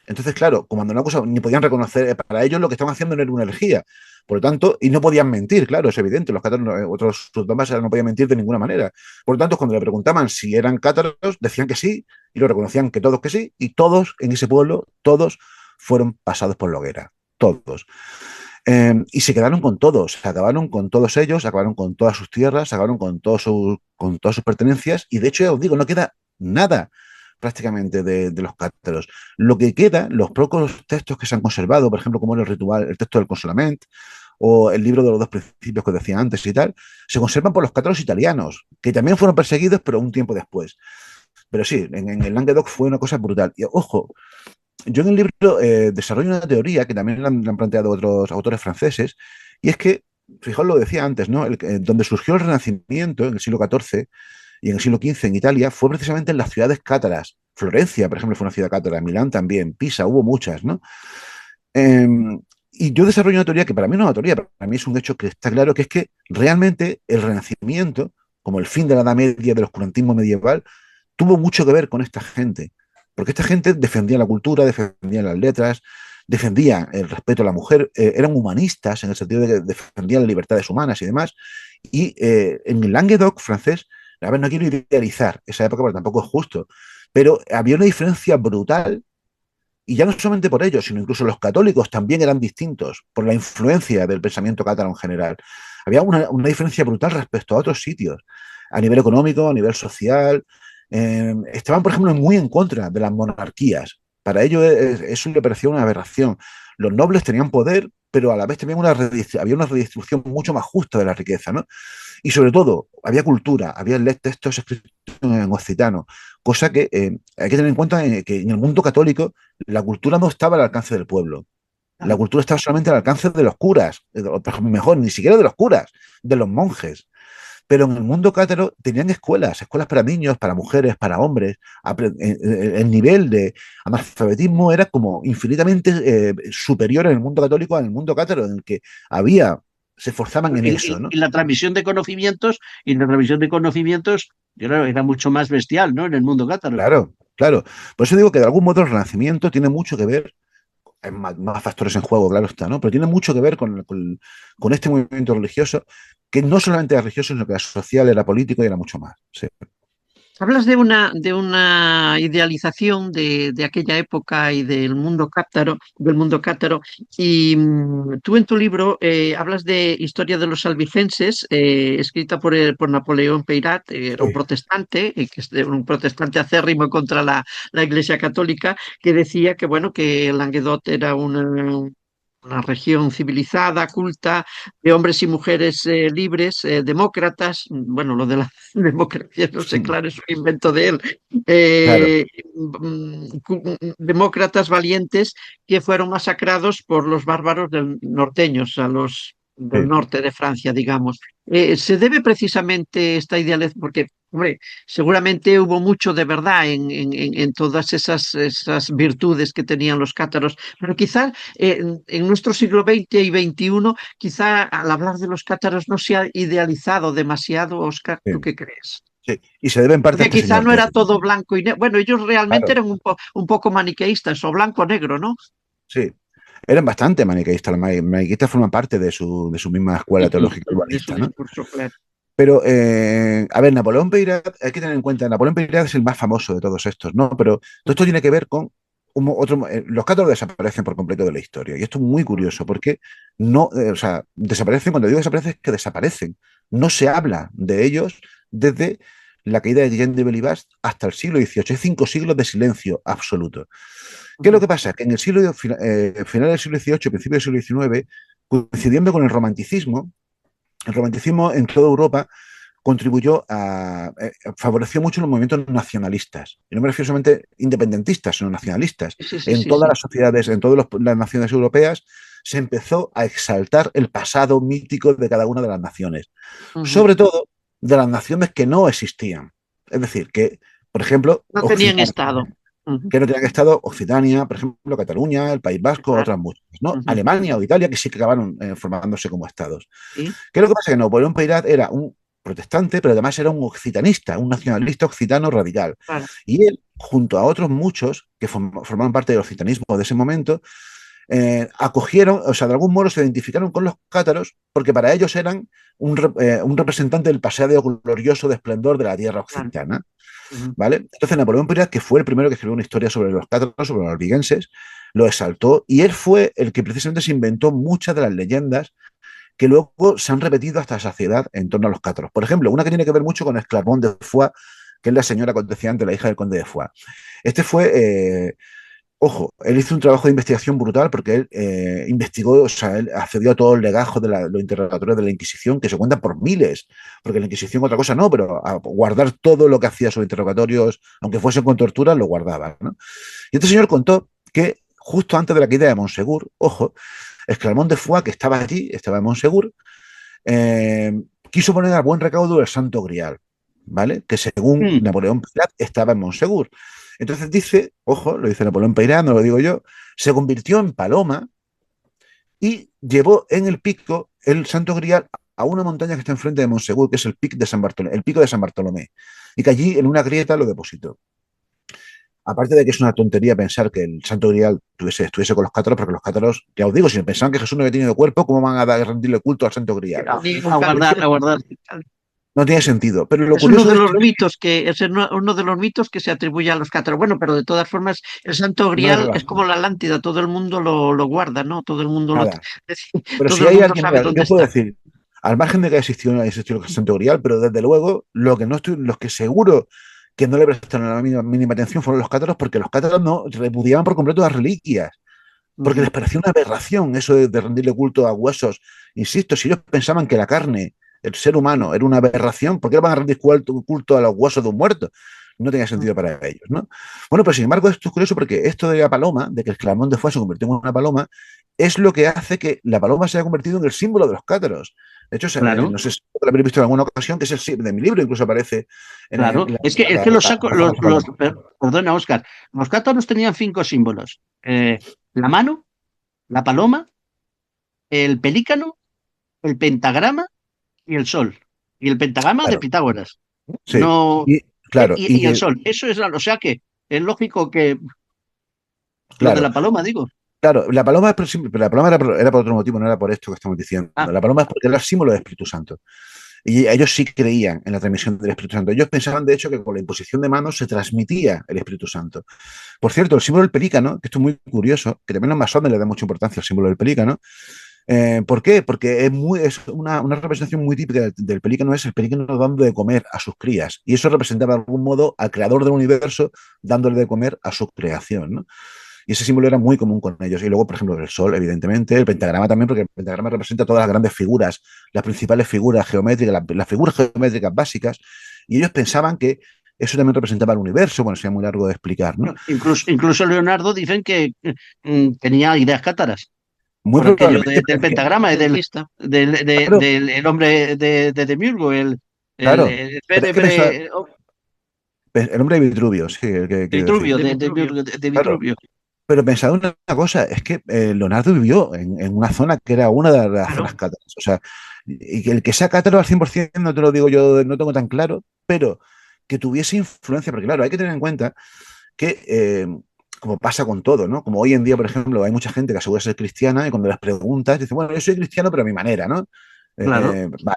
Entonces, claro, como no acusaban, ni podían reconocer, para ellos lo que estaban haciendo no era una herejía. Por lo tanto, y no podían mentir, claro, es evidente, los cátaros, otros sultanes no podían mentir de ninguna manera. Por lo tanto, cuando le preguntaban si eran cátaros, decían que sí, y lo reconocían que sí, y todos en ese pueblo, todos fueron pasados por la hoguera, todos. Y se quedaron con todos, acabaron con todos ellos, acabaron con todas sus tierras, acabaron con todas sus pertenencias, y de hecho, ya os digo, no queda nada prácticamente de los cátaros. Lo que queda, los pocos textos que se han conservado, por ejemplo, como el ritual, el texto del Consolament, o el libro de los dos principios que decía antes y tal, se conservan por los cátaros italianos, que también fueron perseguidos, pero un tiempo después. Pero sí, en el Languedoc fue una cosa brutal. Y ojo, yo en el libro desarrollo una teoría que también la han planteado otros autores franceses, y es que, fijaos, lo decía antes, ¿no? Donde surgió el Renacimiento en el siglo XIV y en el siglo XV en Italia fue precisamente en las ciudades cátaras. Florencia, por ejemplo, fue una ciudad cátara, Milán también, Pisa, hubo muchas, ¿no? Eh, y yo desarrollo una teoría que para mí no es una teoría, para mí es un hecho que está claro, que es que realmente el Renacimiento, como el fin de la Edad Media, del oscurantismo medieval, tuvo mucho que ver con esta gente, porque esta gente defendía la cultura, defendía las letras, defendía el respeto a la mujer, eran humanistas en el sentido de que defendían las libertades humanas y demás, y en el Languedoc francés, a ver, no quiero idealizar esa época porque tampoco es justo, pero había una diferencia brutal, y ya no solamente por ello, sino incluso los católicos también eran distintos por la influencia del pensamiento cátaro en general. Había una diferencia brutal respecto a otros sitios, a nivel económico, a nivel social. Estaban, por ejemplo, muy en contra de las monarquías. Para ellos eso le parecía una aberración. Los nobles tenían poder, pero a la vez también había una redistribución mucho más justa de la riqueza, ¿no? Y sobre todo, había cultura, había textos escritos en occitano, cosa que hay que tener en cuenta que en el mundo católico la cultura no estaba al alcance del pueblo. La cultura estaba solamente al alcance de los curas, mejor, ni siquiera de los curas, de los monjes. Pero en el mundo cátaro tenían escuelas para niños, para mujeres, para hombres. El nivel de analfabetismo era como infinitamente superior en el mundo católico al mundo cátaro, en el que se esforzaban en eso, ¿no? Y la transmisión de conocimientos, yo creo, era mucho más bestial, ¿no? En el mundo cátaro. Claro, Claro, por eso digo que de algún modo el Renacimiento tiene mucho que ver, hay más factores en juego, claro está, ¿no? Pero tiene mucho que ver con este movimiento religioso, que no solamente era religioso, sino que era social, era político y era mucho más. Sí, Hablas de una idealización de aquella época y del mundo cátaro, y tú en tu libro hablas de Historia de los albigenses, escrita por Napoleón Peyrat, era un sí, protestante, que es un protestante acérrimo contra la Iglesia Católica, que decía que bueno, que Languedoc era una región civilizada, culta, de hombres y mujeres libres, demócratas. Bueno, lo de la democracia, no sé, claro, es un invento de él. claro, Eh, Demócratas valientes que fueron masacrados por los bárbaros norteños, a los del sí. norte de Francia, digamos. Se debe precisamente esta idealización, porque, hombre, seguramente hubo mucho de verdad en todas esas virtudes que tenían los cátaros, pero quizás en nuestro siglo XX y XXI, quizá al hablar de los cátaros no se ha idealizado demasiado, Óscar. ¿Tú Sí, qué crees? sí. Y se debe en parte a Porque este quizá señor no que, era todo blanco y negro. Bueno, ellos realmente claro, eran un poco maniqueístas, o blanco-negro, ¿no? sí, eran bastante maniqueístas. Los maniqueístas forman parte de su misma escuela Ujú. teológica De su urbanista, ¿no? discurso, claro. Pero, a ver, Napoleón Peyrat, hay que tener en cuenta, Napoleón Peyrat es el más famoso de todos estos, ¿no? Pero todo esto tiene que ver con los cátaros desaparecen por completo de la historia. Y esto es muy curioso, porque no, o sea, desaparecen, cuando digo desaparecen, es que desaparecen. No se habla de ellos desde la caída de Guillem de Belibast hasta el siglo XVIII. Hay 5 siglos de silencio absoluto. ¿Qué es lo Ujú. que pasa? Que en el final del siglo XVIII, principio del siglo XIX, coincidiendo con el romanticismo en toda Europa contribuyó favoreció mucho los movimientos nacionalistas. Y no me refiero solamente independentistas, sino nacionalistas. Sí, sí, En sí, todas sí. las sociedades, en todas las naciones europeas, se empezó a exaltar el pasado mítico de cada una de las naciones. Ujú. Sobre todo de las naciones que no existían. Es decir, que, por ejemplo, No tenían Occitania, estado. Ujú. que no tenían estado Occitania, por ejemplo, Cataluña, el País Vasco, Claro. otras muchas, ¿no? Ujú. Alemania o Italia, que sí que acabaron formándose como estados. Sí, ¿Qué es lo que pasa? Que Napoleón Peyrat era un protestante, pero además era un occitanista, un nacionalista occitano radical. claro. Y él, junto a otros muchos que formaban parte del occitanismo de ese momento, acogieron, o sea, de algún modo se identificaron con los cátaros porque para ellos eran un representante del pasado glorioso de esplendor de la tierra Claro. occitana. Ujú. ¿Vale? Entonces Napoleón Pérez, que fue el primero que escribió una historia sobre los cátaros, sobre los albigenses, lo exaltó y él fue el que precisamente se inventó muchas de las leyendas que luego se han repetido hasta la saciedad en torno a los cátaros. Por ejemplo, una que tiene que ver mucho con Esclarmont de Foix, que es la señora aconteciente, la hija del conde de Foix. Este fue, ojo, él hizo un trabajo de investigación brutal porque él investigó, o sea, él accedió a todos los legajos de los interrogatorios de la Inquisición, que se cuentan por miles, porque la Inquisición otra cosa no, pero a guardar todo lo que hacía sus interrogatorios, aunque fuesen con tortura, lo guardaba, ¿no? Y este señor contó que justo antes de la caída de Monsegur, ojo, Esclarmont de Foix, que estaba allí, estaba en Monsegur, eh, quiso poner a buen recaudo el Santo Grial, ¿vale? Que según Mm. Napoleón Peyrat estaba en Monsegur. Entonces dice, ojo, lo dice Napoleón Peyrat, no lo digo yo, se convirtió en paloma y llevó en el pico el Santo Grial a una montaña que está enfrente de Monsegur, que es el pico de San Bartolomé, el pico de San Bartolomé, y que allí en una grieta lo depositó. Aparte de que es una tontería pensar que el Santo Grial estuviese con los cátaros, porque los cátaros, ya os digo, si pensaban que Jesús no había tenido cuerpo, ¿cómo van a rendirle culto al Santo Grial? A guardar, a guardar. No tiene sentido. Pero lo Es uno curioso de de los esto mitos uno de los mitos que se atribuye a los cátaros. Bueno, pero de todas formas, el Santo no hay Grial es como relación, la Atlántida, todo el mundo lo guarda, ¿no? Todo el mundo nada. Pero todo si el hay mundo alguien, a sabe ver, dónde yo puedo está. decir, al margen de que existió el Santo Grial, pero desde luego, lo que no estoy, los que seguro que no le prestaron la mínima atención fueron los cátaros, porque los cátaros no repudiaban por completo las reliquias, porque les Ujú. parecía una aberración eso de rendirle culto a huesos. Insisto, si ellos pensaban que la carne, el ser humano, era una aberración, ¿por qué le van a rendir culto a los huesos de un muerto? No tenía sentido para ellos, ¿no? Bueno, pero sin embargo, esto es curioso porque esto de la paloma, de que el Clermont de Foix se convirtió en una paloma, es lo que hace que la paloma se haya convertido en el símbolo de los cátaros. De hecho, Claro, no sé si lo habréis visto en alguna ocasión, que es el símbolo de mi libro, incluso aparece claro. en Es que los sacos, la famosa paloma. perdona, Oscar, los cátaros tenían 5 símbolos. La mano, la paloma, el pelícano, el pentagrama y el sol. Y el pentagrama de Claro, Pitágoras. sí. No, Y, claro, y el sol. Eso es, o sea que es lógico que lo de Claro, la paloma, digo. claro, la paloma, pero la paloma era por otro motivo, no era por esto que estamos diciendo. Ah, La paloma es porque era el símbolo del Espíritu Santo. Y ellos sí creían en la transmisión del Espíritu Santo. Ellos pensaban, de hecho, que con la imposición de manos se transmitía el Espíritu Santo. Por cierto, el símbolo del pelícano, que esto es muy curioso, que también los masones le dan mucha importancia al símbolo del pelícano. ¿Por qué? Porque es una representación muy típica del pelícano, es el pelícano dando de comer a sus crías. Y eso representaba de algún modo al creador del universo dándole de comer a su creación, ¿no? Y ese símbolo era muy común con ellos. Y luego, por ejemplo, el sol, evidentemente, el pentagrama también, porque el pentagrama representa todas las grandes figuras, las principales figuras geométricas, las figuras geométricas básicas. Y ellos pensaban que eso también representaba el universo. Bueno, sería muy largo de explicar, ¿no? incluso Leonardo dicen que tenía ideas cátaras. Muy Por aquello probablemente, del pero es que, pentagrama y claro, del el hombre de Demiurgo, claro, el pero es que pensaba, célebre el hombre de Vitruvio, sí, el que quiero decir. Vitruvio, de Claro, Vitruvio. pero pensad una cosa, es que Leonardo vivió en una zona que era una de las zonas Claro, cátaras. O sea, y que el que sea cátaro al 100% no te lo digo yo, no tengo tan claro, pero que tuviese influencia, porque claro, hay que tener en cuenta que, como pasa con todo, ¿no? Como hoy en día, por ejemplo, hay mucha gente que asegura ser cristiana y cuando las preguntas, dice, bueno, yo soy cristiano, pero a mi manera, ¿no? claro. Vale.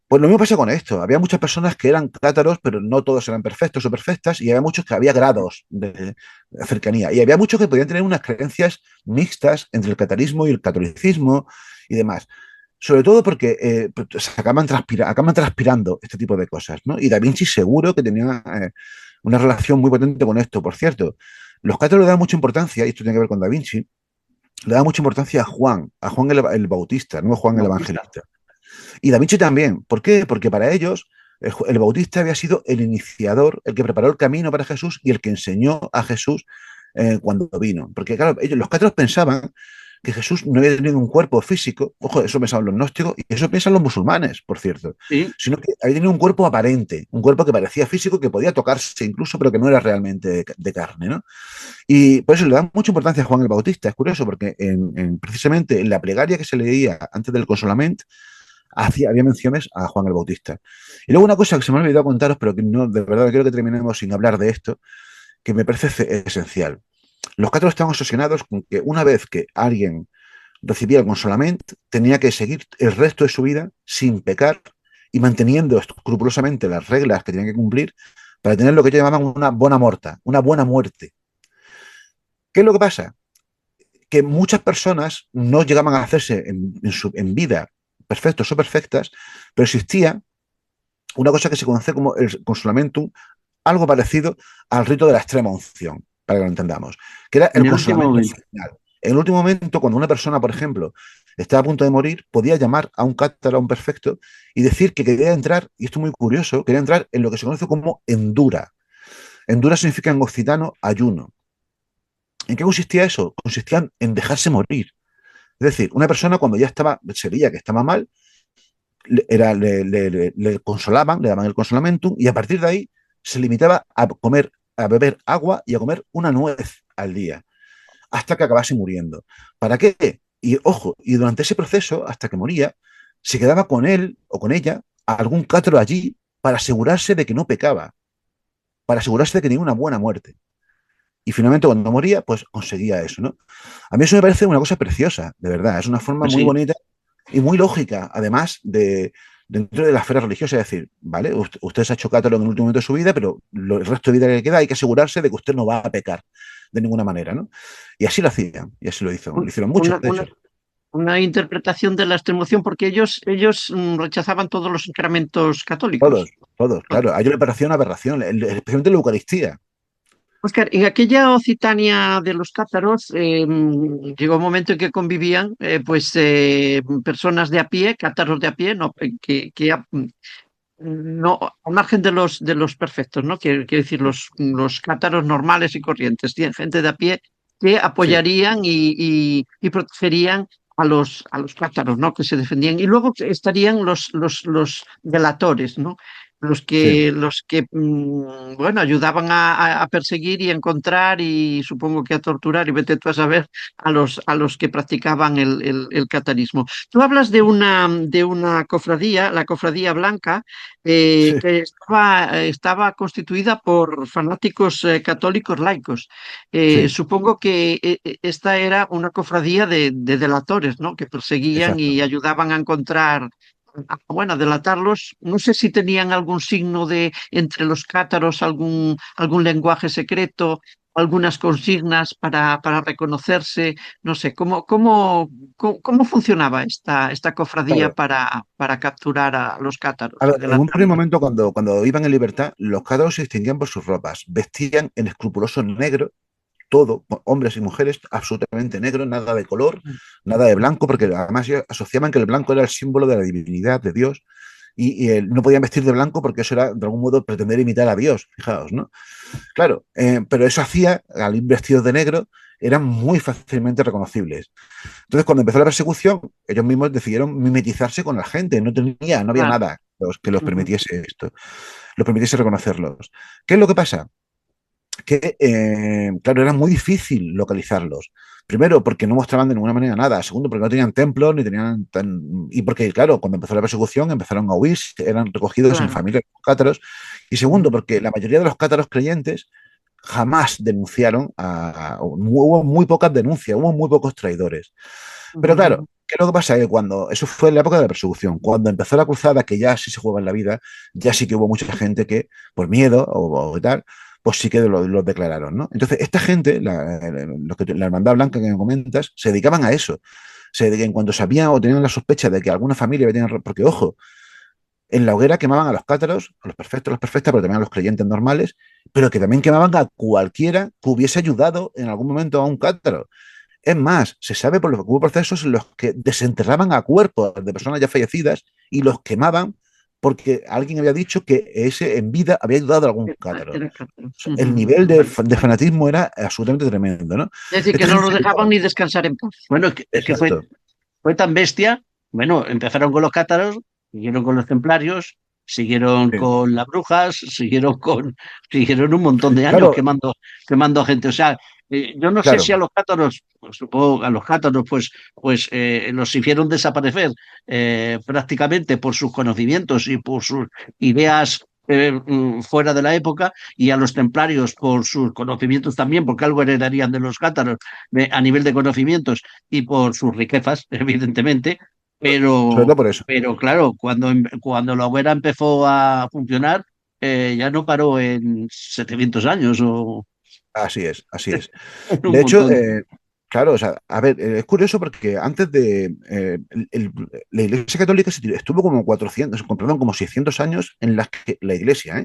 Pues lo mismo pasa con esto. Había muchas personas que eran cátaros, pero no todos eran perfectos o perfectas, y había muchos que había grados de cercanía. Y había muchos que podían tener unas creencias mixtas entre el catarismo y el catolicismo y demás. Sobre todo porque se acaban transpirando este tipo de cosas, ¿no? Y Da Vinci seguro que tenía una relación muy potente con esto. Por cierto, los cátaros le dan mucha importancia, y esto tiene que ver con Da Vinci, le dan mucha importancia a Juan el Bautista, no a Juan el Bautista. Evangelista. Y Da Vinci también. ¿Por qué? Porque para ellos el Bautista había sido el iniciador, el que preparó el camino para Jesús y el que enseñó a Jesús cuando vino. Porque claro, ellos, los cátaros pensaban que Jesús no había tenido un cuerpo físico, ojo, eso pensaban los gnósticos y eso piensan los musulmanes, por cierto, Sí, sino que había tenido un cuerpo aparente, un cuerpo que parecía físico, que podía tocarse incluso, pero que no era realmente de carne, ¿no? Y por eso le dan mucha importancia a Juan el Bautista. Es curioso porque precisamente en la plegaria que se leía antes del Consolament, había menciones a Juan el Bautista. Y luego una cosa que se me ha olvidado contaros, pero que no, de verdad quiero que terminemos sin hablar de esto, que me parece esencial. Los cátaros estaban obsesionados con que una vez que alguien recibía el consolament, tenía que seguir el resto de su vida sin pecar y manteniendo escrupulosamente las reglas que tenían que cumplir para tener lo que ellos llamaban una buena morta, una buena muerte. ¿Qué es lo que pasa? Que muchas personas no llegaban a hacerse en vida perfectos o perfectas, pero existía una cosa que se conoce como el consolamentum, algo parecido al rito de la extrema unción, para que lo entendamos, que era en el el último consolamento momento. final. En el último momento, cuando una persona, por ejemplo, estaba a punto de morir, podía llamar a un cátaro, a un perfecto, y decir que quería entrar, y esto es muy curioso, quería entrar en lo que se conoce como endura. Endura significa en occitano ayuno. ¿En qué consistía eso? Consistía en dejarse morir. Es decir, una persona cuando ya estaba, se veía que estaba mal, le consolaban, le daban el consolamentum y a partir de ahí se limitaba a comer, a beber agua y a comer una nuez al día hasta que acabase muriendo. ¿Para qué? Y ojo, y durante ese proceso, hasta que moría, se quedaba con él o con ella algún cátaro allí para asegurarse de que no pecaba, para asegurarse de que tenía una buena muerte. Y finalmente cuando moría, pues conseguía eso, ¿no? A mí eso me parece una cosa preciosa, de verdad. Es una forma Pues muy sí. bonita y muy lógica, además de dentro de la esfera religiosa, es decir, vale, usted se ha hecho católico en el último momento de su vida, pero el resto de vida que queda hay que asegurarse de que usted no va a pecar de ninguna manera, ¿no? Y así lo hacían, y así lo Un- hicieron muchos, Una, de hecho. una, una interpretación de la extremoción, porque ellos rechazaban todos los sacramentos Todos, católicos. todos, claro. Hay una operación, aberración, especialmente la Eucaristía. Oscar, en aquella Occitania de los cátaros llegó un momento en que convivían personas de a pie, cátaros de a pie, no, no, al margen de los perfectos, ¿no? Quiero decir, los cátaros normales y corrientes, tienen gente de a pie que Sí, apoyarían y protegerían a los cátaros, ¿no? Que se defendían. Y luego estarían los delatores, ¿no? Sí, bueno, ayudaban a perseguir y encontrar y supongo que a torturar y vete tú a saber a los que practicaban el catarismo. Tú hablas de una cofradía, la Cofradía Blanca, sí, que estaba constituida por fanáticos católicos laicos. sí, Supongo que esta era una cofradía de delatores, ¿no? Que perseguían exacto. y ayudaban a encontrar, bueno, a delatarlos. No sé si tenían algún signo de entre los cátaros, algún lenguaje secreto, algunas consignas para reconocerse. No sé, cómo funcionaba esta cofradía Claro. para capturar a los cátaros A y ver, en un primer delatarlos. momento, cuando iban en libertad, los cátaros se distinguían por sus ropas. Vestían en escrupuloso negro, todo, hombres y mujeres, absolutamente negro, nada de color, nada de blanco, porque además ellos asociaban que el blanco era el símbolo de la divinidad, de Dios, y no podían vestir de blanco porque eso era, de algún modo, pretender imitar a Dios, fijaos, ¿no? Claro, pero eso hacía, al ir vestidos de negro, eran muy fácilmente reconocibles. Entonces, cuando empezó la persecución, ellos mismos decidieron mimetizarse con la gente, no había Claro. nada que los Ujú. permitiese esto, los permitiese reconocerlos. ¿Qué es lo que pasa? Que, claro, era muy difícil localizarlos. Primero, porque no mostraban de ninguna manera nada. Segundo, porque no tenían templos, ni tenían y porque, claro, cuando empezó la persecución empezaron a huir, eran recogidos en Claro. familias de cátaros. Y segundo, Ujú. porque la mayoría de los cátaros creyentes jamás denunciaron, hubo muy pocas denuncias, hubo muy pocos traidores. Pero claro, Ujú. ¿qué es lo que pasa? Que cuando, eso fue en la época de la persecución, cuando empezó la cruzada, que ya sí se juega en la vida, ya sí que hubo mucha gente que, por miedo o tal, pues sí que lo declararon, ¿no? Entonces, esta gente, la Hermandad Blanca que me comentas, se dedicaban a eso. En cuanto sabían o tenían la sospecha de que alguna familia iba a tener, porque ojo, en la hoguera quemaban a los cátaros, a los perfectas, pero también a los creyentes normales, pero que también quemaban a cualquiera que hubiese ayudado en algún momento a un cátaro. Es más, se sabe por los que hubo procesos en los que desenterraban a cuerpos de personas ya fallecidas y los quemaban porque alguien había dicho que ese en vida había ayudado a algún cátaro. Era cátaro. El Ujú. nivel de fanatismo era absolutamente tremendo, ¿no? Es decir, que Esta no gente los se dejaban dedicaba. ni descansar en paz. Bueno, es que Exacto. fue tan bestia. Bueno, empezaron con los cátaros, siguieron con los templarios, siguieron Sí. con las brujas, siguieron un montón de años Claro, quemando gente. O sea, yo no sé si claro. a los cátaros, pues, supongo a los cátaros, pues los hicieron desaparecer prácticamente por sus conocimientos y por sus ideas fuera de la época, y a los templarios por sus conocimientos también, porque algo heredarían de los cátaros a nivel de conocimientos y por sus riquezas, evidentemente, Sobre todo por eso. pero claro, cuando la hoguera empezó a funcionar, ya no paró en 700 años o Así es, así es. en un De hecho, montón. claro, o sea, a ver, es curioso porque antes de la Iglesia Católica estuvo como 400, perdón, como 600 años en las que la Iglesia,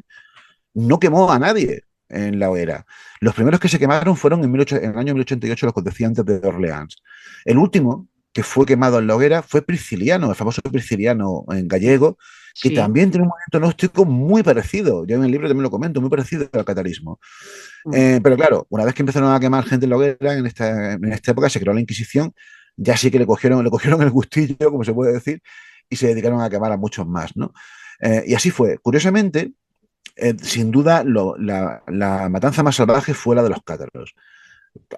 no quemó a nadie en la hoguera. Los primeros que se quemaron fueron en el año 1088, los que os decía antes de Orleans. El último que fue quemado en la hoguera fue Prisciliano, el famoso Prisciliano en gallego, que Sí. también tiene un movimiento gnóstico muy parecido. Yo en el libro también lo comento, muy parecido al catarismo. Pero claro, una vez que empezaron a quemar gente en la hoguera, en esta época se creó la Inquisición, ya sí que le cogieron el gustillo, como se puede decir, y se dedicaron a quemar a muchos más, ¿no? Y así fue. Curiosamente, sin duda, la matanza más salvaje fue la de los cátaros.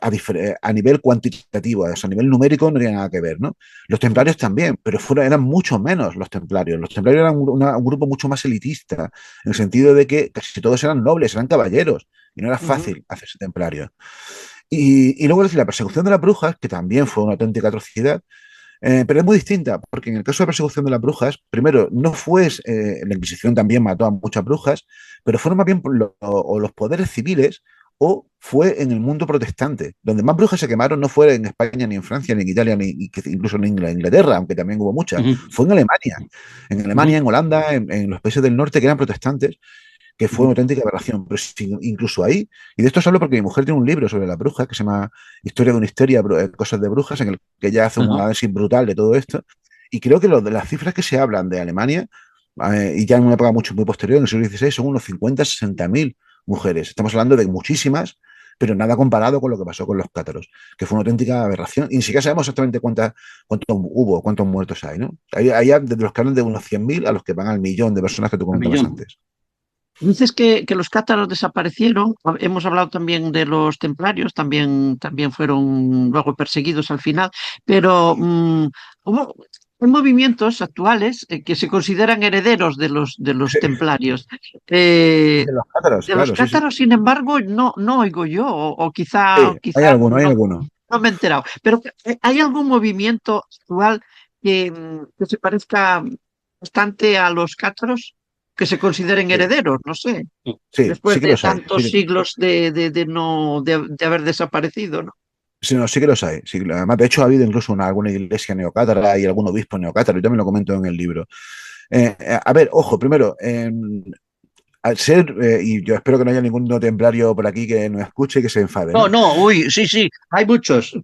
A nivel cuantitativo, o sea, a nivel numérico no tiene nada que ver, ¿no? Los templarios también, pero eran mucho menos los templarios. Los templarios eran un grupo mucho más elitista, en el sentido de que casi todos eran nobles, eran caballeros, y no era Ujú. fácil hacerse templario. Y luego la persecución de las brujas, que también fue una auténtica atrocidad, pero es muy distinta, porque en el caso de la persecución de las brujas, primero, no fue, la Inquisición también mató a muchas brujas, pero fueron más bien o los poderes civiles o fue en el mundo protestante. Donde más brujas se quemaron no fue en España, ni en Francia, ni en Italia, incluso en Inglaterra, aunque también hubo muchas. Ujú. Fue en Alemania. En Alemania, Ujú. en Holanda, en los países del norte que eran protestantes, que fue una Ujú. auténtica aberración. Pero incluso ahí, y de esto os hablo porque mi mujer tiene un libro sobre las brujas que se llama Historia de una histeria, cosas de brujas, en el que ella hace un Ajá. análisis brutal de todo esto. Y creo que de las cifras que se hablan de Alemania, y ya en una época muy posterior, en el siglo XVI, son unos 50, 60 mil mujeres. Estamos hablando de muchísimas, pero nada comparado con lo que pasó con los cátaros, que fue una auténtica aberración. Y ni siquiera sabemos exactamente cuántos muertos hay, ¿no? Hay desde los que hablan de unos 100.000 a los que van al millón de personas que tú Un comentabas millón. antes. Dices que los cátaros desaparecieron. Hemos hablado también de los templarios, también fueron luego perseguidos al final, pero hay movimientos actuales que se consideran herederos de los Sí, templarios. Eh, de los cátaros, de los claro, sí, sí. cátaros, sin embargo, no oigo yo, o quizá, Sí, o hay quizá alguno, hay no, alguno. no me he enterado. Pero ¿hay algún movimiento actual que se parezca bastante a los cátaros, que se consideren Sí, herederos? No sé, sí, después sí que de los hay. Sí tantos siglos de haber desaparecido, ¿no? sí, no, sí que los hay. Sí, además, de hecho, ha habido incluso alguna iglesia neocátara y algún obispo neocátaro, yo también lo comento en el libro. A ver, ojo, primero, al ser, y yo espero que no haya ningún no templario por aquí que nos escuche y que se enfade, No, ¿no? no, uy, sí, sí, hay muchos.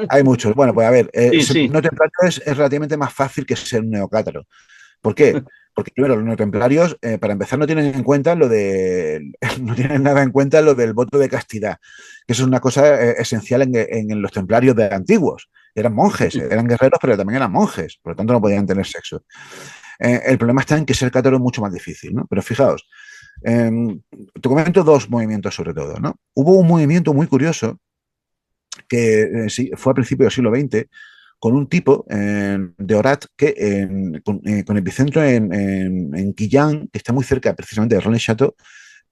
Hay muchos. Bueno, pues a ver, Sí, ser sí. no templario es relativamente más fácil que ser un neocátaro. ¿Por qué? Porque primero, los neotemplarios, para empezar, no tienen en cuenta lo de, no tienen nada en cuenta lo del voto de castidad, que eso es una cosa esencial en los templarios de antiguos. Eran monjes, eran guerreros, pero también eran monjes, por lo tanto no podían tener sexo. El problema está en que ser cátaro es mucho más difícil, ¿no? Pero fijaos, eh, te comento dos movimientos sobre todo, ¿no? Hubo un movimiento muy curioso que sí, fue a principios del siglo XX, con un tipo de Orat que con epicentro en Quillán, que está muy cerca precisamente de Rennes-Château,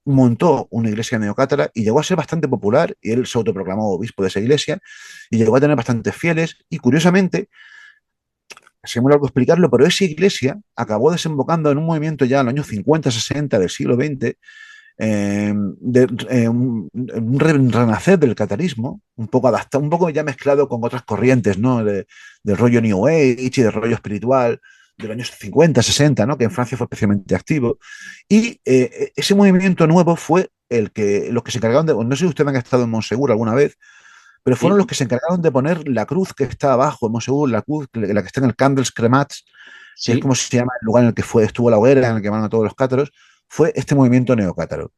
montó una iglesia neocátara y llegó a ser bastante popular, y él se autoproclamó obispo de esa iglesia, y llegó a tener bastantes fieles, y curiosamente, es muy largo explicarlo, pero esa iglesia acabó desembocando en un movimiento ya en los años 50-60 del siglo XX, un renacer del catarismo, un poco adaptado, un poco ya mezclado con otras corrientes, ¿no? Del rollo New Age y del rollo espiritual de los años 50, 60, ¿no? Que en Francia fue especialmente activo. Y ese movimiento nuevo fue los que se encargaron de, no sé si ustedes han estado en Monsegur alguna vez, pero fueron los Sí, que se encargaron de poner la cruz que está abajo en Monsegur, la cruz, la que está en el Candles Cremats, que es sí. como se llama el lugar en el que estuvo la hoguera, en el que van a todos los cátaros, fue este movimiento neocátaro.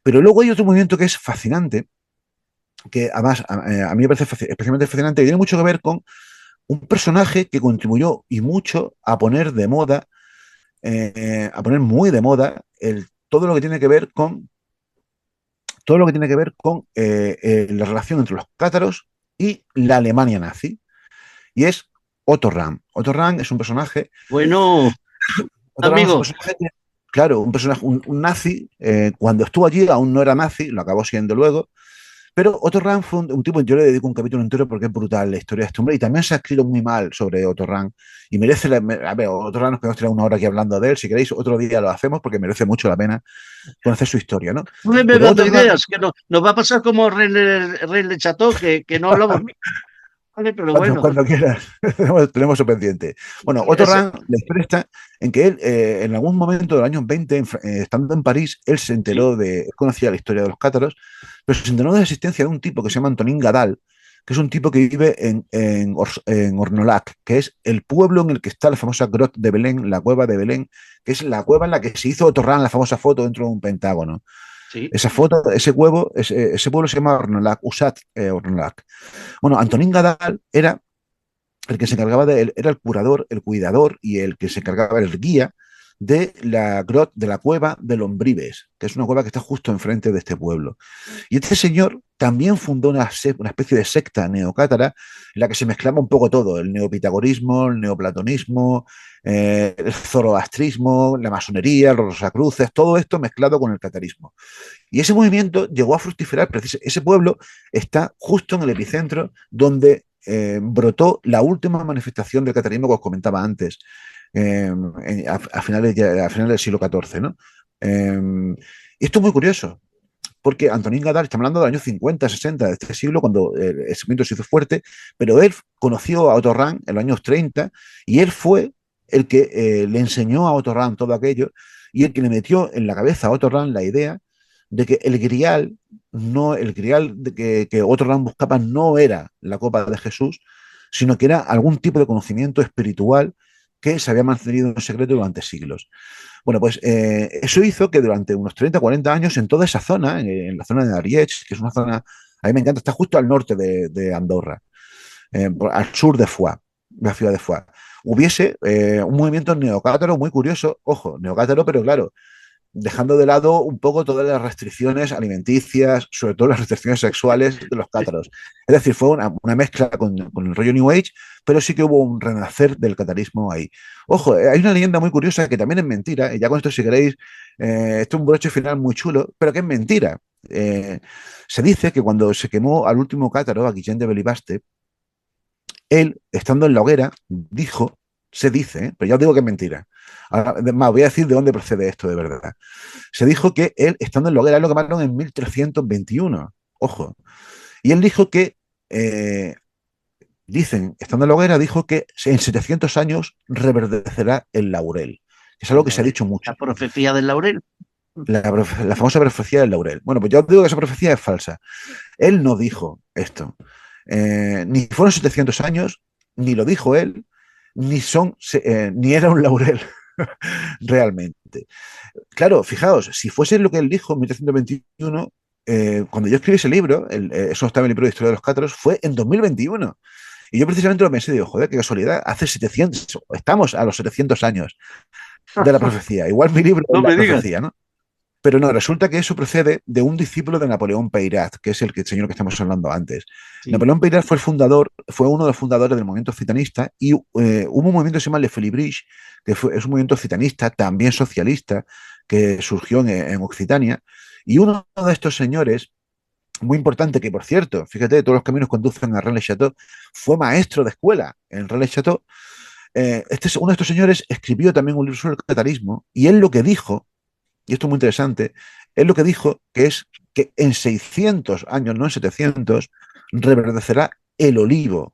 Pero luego hay otro movimiento que es fascinante, que además a mí me parece especialmente fascinante, y tiene mucho que ver con un personaje que contribuyó y mucho a poner de moda, a poner muy de moda todo lo que tiene que ver con la relación entre los cátaros y la Alemania nazi, y es Otto Rahn. Otto Rahn es un personaje, Bueno, Otto Rahn es un amigo, personaje claro, un nazi, cuando estuvo allí aún no era nazi, lo acabó siendo luego. Pero Otto Rahn fue un tipo, yo le dedico un capítulo entero porque es brutal la historia de este hombre, y también se ha escrito muy mal sobre Otto Rahn, y merece, a ver, Otto Rahn nos podemos tirar una hora aquí hablando de él, si queréis otro día lo hacemos porque merece mucho la pena conocer su historia, ¿no? no me Pero dando Otto Rahn, ideas, que no, nos va a pasar como Rey Le Chateau, que no hablamos. Vale, pero cuando, bueno. cuando quieras, tenemos su pendiente. Bueno, Otto Ese- Rahn, la historia está en que él, en algún momento del año 20, estando en París, él se sí, enteró él conocía la historia de los cátaros, pero se enteró de la existencia de un tipo que se llama Antonín Gadal, que es un tipo que vive en Ornolac, que es el pueblo en el que está la famosa Grotte de Belén, la cueva de Belén, que es la cueva en la que se hizo Otto Rahn la famosa foto dentro de un pentágono. sí. Esa foto, ese pueblo se llama Ornolac, Usat Ornolac. Bueno, Antonín Gadal era el que se encargaba de él, era el curador, el cuidador y el que se encargaba, el guía de la grot, de la cueva de Lombrives, que es una cueva que está justo enfrente de este pueblo. Y este señor también fundó una especie de secta neocátara en la que se mezclaba un poco todo, el neopitagorismo, el neoplatonismo, el zoroastrismo, la masonería, los rosacruces, todo esto mezclado con el catarismo. Y ese movimiento llegó a fructificar, ese pueblo está justo en el epicentro donde brotó la última manifestación del catarismo que os comentaba antes, a finales del siglo XIV, ¿no? Y esto es muy curioso, porque Antonín Gadal, está hablando del año 50, 60 de este siglo, cuando ese movimiento se hizo fuerte, pero él conoció a Otto Rahn en los años 30, y él fue el que le enseñó a Otto Rahn todo aquello, y el que le metió en la cabeza a Otto Rahn la idea de que el grial que Otto Rahn buscaba no era la copa de Jesús, sino que era algún tipo de conocimiento espiritual que se había mantenido en secreto durante siglos. Bueno, pues eso hizo que durante unos 30, 40 años en toda esa zona, en la zona de Ariège, que es una zona, a mí me encanta, está justo al norte de Andorra, al sur de Foix, la ciudad de Foix, hubiese un movimiento neocátaro muy curioso, ojo, neocátaro, pero claro, dejando de lado un poco todas las restricciones alimenticias, sobre todo las restricciones sexuales de los cátaros. Es decir, fue una mezcla con el rollo New Age, pero sí que hubo un renacer del catarismo ahí. Ojo, hay una leyenda muy curiosa que también es mentira, y ya con esto si queréis, esto es un broche final muy chulo, pero que es mentira. Se dice que cuando se quemó al último cátaro, a Guillén de Belibaste, él, estando en la hoguera, dijo, se dice, pero ya os digo que es mentira. Ahora, más, voy a decir de dónde procede esto de verdad. Se dijo que él, estando en la hoguera, él lo quemaron en 1321, ojo. Y él dijo que, dicen, estando en la hoguera, dijo que en 700 años reverdecerá el laurel. Es algo que se ha dicho mucho. La profecía del laurel. La famosa profecía del laurel. Bueno, pues yo os digo que esa profecía es falsa. Él no dijo esto. Ni fueron 700 años, ni lo dijo él, ni era un laurel realmente. Claro, fijaos, si fuese lo que él dijo en 1321, cuando yo escribí ese libro, eso estaba en el libro de Historia de los Cátaros, fue en 2021. Y yo precisamente lo pensé y digo, joder, qué casualidad, hace 700, estamos a los 700 años de la profecía. Igual mi libro No es la me digas. profecía, ¿no? Pero no, resulta que eso procede de un discípulo de Napoleón Peyrat, que es el señor que estamos hablando antes. Sí. Napoleón Peyrat fue uno de los fundadores del movimiento occitanista y hubo un movimiento que se llama Le Félibrige, que es un movimiento occitanista, también socialista, que surgió en Occitania. Y uno de estos señores, muy importante, que por cierto, fíjate, todos los caminos conducen a Rennes-le-Château, fue maestro de escuela en Rennes-le-Château. Uno de estos señores escribió también un libro sobre el catarismo y él lo que dijo, y esto es muy interesante, él lo que dijo que es que en 600 años, no en 700, reverdecerá el olivo,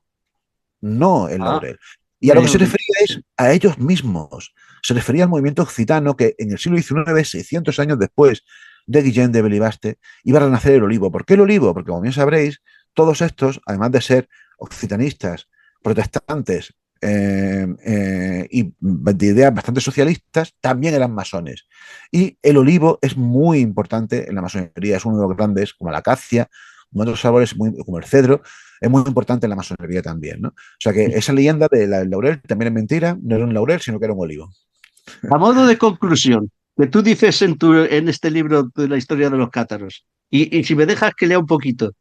no el laurel. Y a lo que se refería es a ellos mismos. Se refería al movimiento occitano que en el siglo XIX, 600 años después de Guillén de Belibaste, iba a renacer el olivo. ¿Por qué el olivo? Porque, como bien sabréis, todos estos, además de ser occitanistas, protestantes y de ideas bastante socialistas, también eran masones. Y el olivo es muy importante en la masonería, es uno de los grandes, como la acacia, uno de los árboles como el cedro, es muy importante en la masonería también, ¿no? O sea que esa leyenda del laurel también es mentira, no era un laurel, sino que era un olivo. A modo de conclusión, que tú dices en este libro de la historia de los cátaros, y si me dejas que lea un poquito,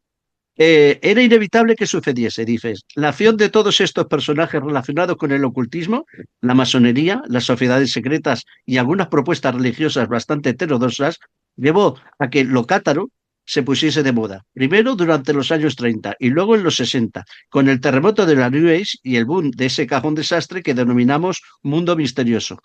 era inevitable que sucediese, dices. La acción de todos estos personajes relacionados con el ocultismo, la masonería, las sociedades secretas y algunas propuestas religiosas bastante heterodoxas, llevó a que lo cátaro se pusiese de moda. Primero durante los años 30 y luego en los 60, con el terremoto de la New Age y el boom de ese cajón desastre que denominamos mundo misterioso.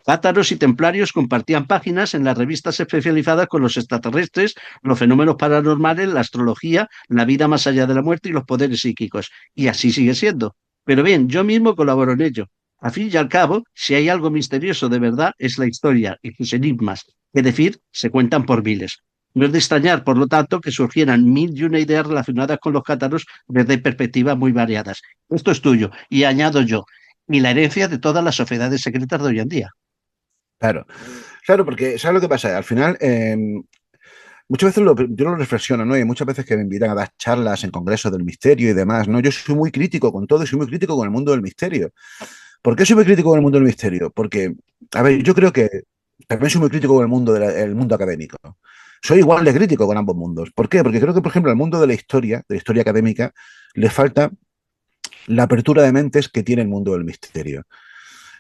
Cátaros y templarios compartían páginas en las revistas especializadas con los extraterrestres, los fenómenos paranormales, la astrología, la vida más allá de la muerte y los poderes psíquicos. Y así sigue siendo. Pero bien, yo mismo colaboro en ello. A fin y al cabo, si hay algo misterioso de verdad, es la historia y sus enigmas, que decir, se cuentan por miles. No es de extrañar, por lo tanto, que surgieran mil y una ideas relacionadas con los cátaros desde perspectivas muy variadas. Esto es tuyo, y añado yo, y la herencia de todas las sociedades secretas de hoy en día. Claro, claro, porque ¿sabes lo que pasa? Al final, muchas veces yo lo reflexiono, ¿no? Y muchas veces que me invitan a dar charlas en congresos del misterio y demás, ¿no? Yo soy muy crítico con todo y soy muy crítico con el mundo del misterio. ¿Por qué soy muy crítico con el mundo del misterio? Porque, a ver, yo creo que también soy muy crítico con el mundo académico. Soy igual de crítico con ambos mundos. ¿Por qué? Porque creo que, por ejemplo, al mundo de la historia académica, le falta la apertura de mentes que tiene el mundo del misterio.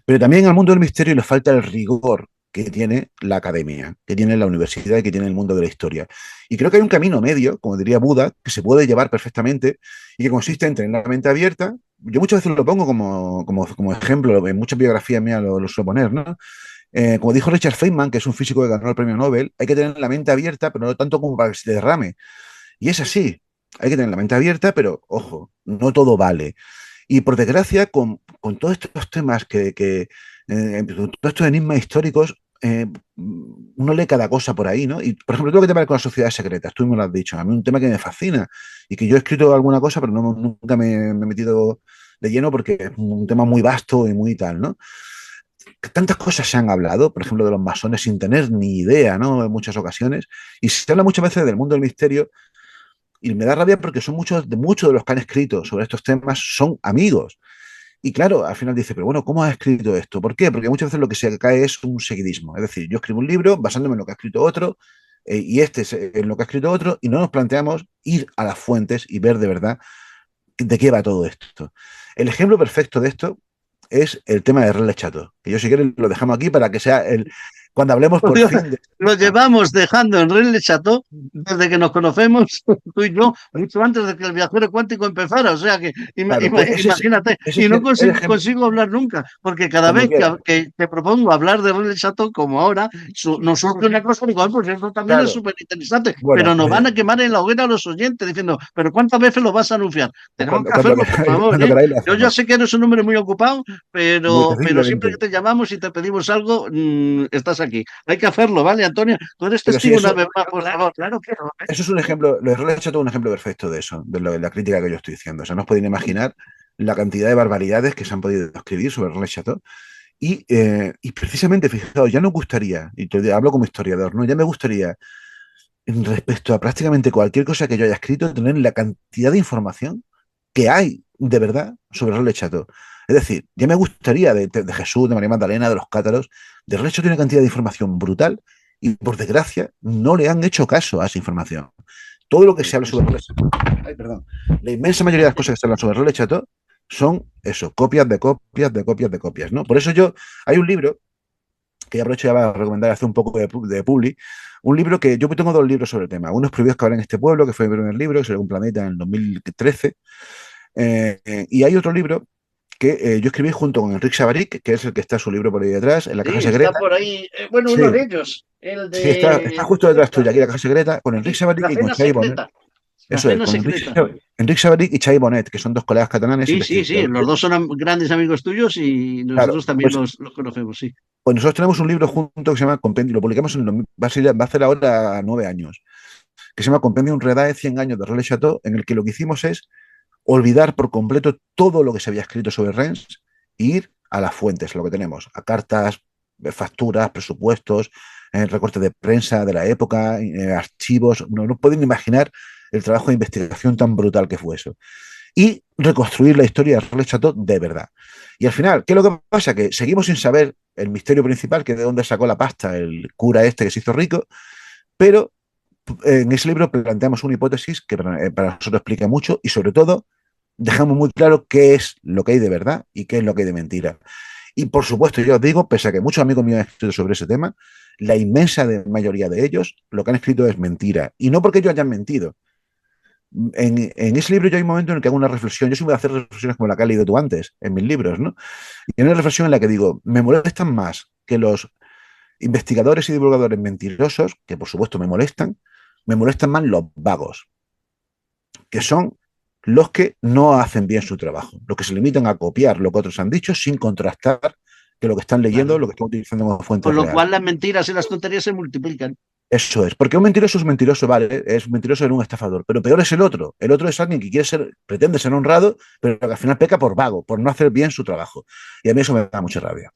Pero también al mundo del misterio le falta el rigor que tiene la academia, que tiene la universidad y que tiene el mundo de la historia. Y creo que hay un camino medio, como diría Buda, que se puede llevar perfectamente y que consiste en tener la mente abierta. Yo muchas veces lo pongo como ejemplo, en muchas biografías mías lo suelo poner, ¿no? Como dijo Richard Feynman, que es un físico que ganó el premio Nobel, hay que tener la mente abierta, pero no tanto como para que se te derrame. Y es así, hay que tener la mente abierta, pero ojo, no todo vale. Y por desgracia, con todos estos temas todos estos enigmas históricos, uno lee cada cosa por ahí, ¿no? Y, por ejemplo, todo lo que te con las sociedades secretas, tú mismo lo has dicho, a mí un tema que me fascina y que yo he escrito alguna cosa, pero nunca me he metido de lleno porque es un tema muy vasto y muy tal, ¿no? que tantas cosas se han hablado, por ejemplo, de los masones sin tener ni idea, ¿no? En muchas ocasiones. Y se habla muchas veces del mundo del misterio y me da rabia porque son muchos de los que han escrito sobre estos temas son amigos. Y claro, al final dice, pero bueno, ¿cómo has escrito esto? ¿Por qué? Porque muchas veces lo que se cae es un seguidismo. Es decir, yo escribo un libro basándome en lo que ha escrito otro y este es en lo que ha escrito otro y no nos planteamos ir a las fuentes y ver de verdad de qué va todo esto. El ejemplo perfecto de esto es el tema de René Chateau, que yo si quieres lo dejamos aquí para que sea cuando hablemos por fin de... Lo llevamos dejando en Rennes Chateau desde que nos conocemos, tú y yo, mucho antes de que el viajero cuántico empezara. O sea que Claro, pues imagínate, ese y es no ejemplo, consigo hablar nunca, porque cada cuando vez quieras. que te propongo hablar de Rennes Chateau, como ahora, nos surge una cosa, digo, pues eso también es Claro, súper interesante, pero bueno, nos van a quemar en la hoguera a los oyentes diciendo, pero ¿cuántas veces lo vas a anunciar? Tenemos que cuando hacerlo, por queráis, favor, cuando ¿eh? queráis lo Yo ya hacemos. sé que eres un hombre muy ocupado, pero siempre que Multiplicadamente. te llamamos y te pedimos algo, estás aquí. Hay que hacerlo, ¿vale, Antonio? Tú eres Pero sí, testigo una vez más, por favor. Claro que no. eso es un ejemplo, lo de Roland Chateau es un ejemplo perfecto de eso, de la crítica que yo estoy diciendo. O sea, no os podéis imaginar la cantidad de barbaridades que se han podido escribir sobre Roland Chateau. Y precisamente, fijaos, ya nos gustaría, y te hablo como historiador, ¿no? Ya me gustaría, respecto a prácticamente cualquier cosa que yo haya escrito, tener la cantidad de información que hay de verdad sobre Roland Chateau. Es decir, ya me gustaría de Jesús, de María Magdalena, de los cátaros, de Roland Chateau tiene una cantidad de información brutal y por desgracia no le han hecho caso a esa información. Todo lo que se habla sobre Roland Chateau, ay, perdón, la inmensa mayoría de las cosas que se hablan sobre Roland Chateau son eso, copias de copias de copias de copias, ¿no? Por eso hay un libro que aprovecho ya para recomendar hacer un poco de publi, un libro que yo tengo dos libros sobre el tema. Uno es Prohibidos que hablan en este pueblo, que fue mi primer libro, sobre un planeta en el 2013, y hay otro libro que yo escribí junto con Enrique Savaric, que es el que está su libro por ahí detrás, en la Sí, caja está secreta. por ahí. Bueno, Sí, uno de ellos, el sí, está de justo detrás tuya, aquí la caja secreta, con Enrique sí, Savaric la y con cena Xavi Bonet. secreta. La Eso es, cena con secreta. Enrique Savaric y Xavi Bonet, que son dos colegas catalanes Sí, sí, sí. Los investigadores. dos son grandes amigos tuyos y Claro, nosotros también pues, los conocemos, sí. pues nosotros tenemos un libro junto que se llama Compendio, lo publicamos va a hacer ahora 9 años, que se llama Compendium Redae 100 años de Roland Chateau, en el que lo que hicimos es olvidar por completo todo lo que se había escrito sobre Rennes e ir a las fuentes, lo que tenemos, a cartas, facturas, presupuestos, recortes de prensa de la época, archivos. No pueden imaginar el trabajo de investigación tan brutal que fue eso. Y reconstruir la historia de Roland Chateau de verdad. Y al final, ¿qué es lo que pasa? Que seguimos sin saber el misterio principal, que es de dónde sacó la pasta el cura este que se hizo rico, pero en ese libro planteamos una hipótesis que para nosotros explica mucho y sobre todo dejamos muy claro qué es lo que hay de verdad y qué es lo que hay de mentira. Y por supuesto, yo os digo, pese a que muchos amigos míos han escrito sobre ese tema, la inmensa mayoría de ellos lo que han escrito es mentira. Y no porque ellos hayan mentido. En ese libro yo hay un momento en el que hago una reflexión. Yo siempre voy a hacer reflexiones como la que has leído tú antes, en mis libros, ¿no? Y hay una reflexión en la que digo, me molestan más que los investigadores y divulgadores mentirosos, que por supuesto me molestan más los vagos, que son los que no hacen bien su trabajo, los que se limitan a copiar lo que otros han dicho sin contrastar que lo que están leyendo, Claro. lo que están utilizando como fuente Con lo real. cual las mentiras y las tonterías se multiplican. Eso es, porque un mentiroso es mentiroso, vale, es mentiroso en un estafador, pero peor es el otro. El otro es alguien que pretende ser honrado, pero que al final peca por vago, por no hacer bien su trabajo. Y a mí eso me da mucha rabia.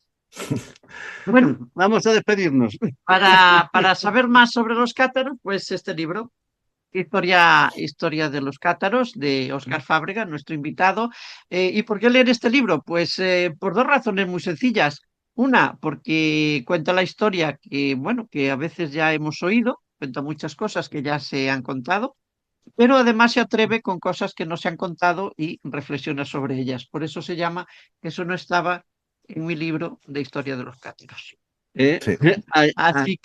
Bueno, vamos a despedirnos. Para saber más sobre los cátaros, pues este libro, Historia de los cátaros, de Óscar Fábrega, nuestro invitado. ¿Y por qué leer este libro? Pues por dos razones muy sencillas. Una, porque cuenta la historia que, bueno, que a veces ya hemos oído, cuenta muchas cosas que ya se han contado, pero además se atreve con cosas que no se han contado y reflexiona sobre ellas. Por eso se llama Eso no estaba en mi libro de Historia de los cátaros. Sí. Así que, Ahí así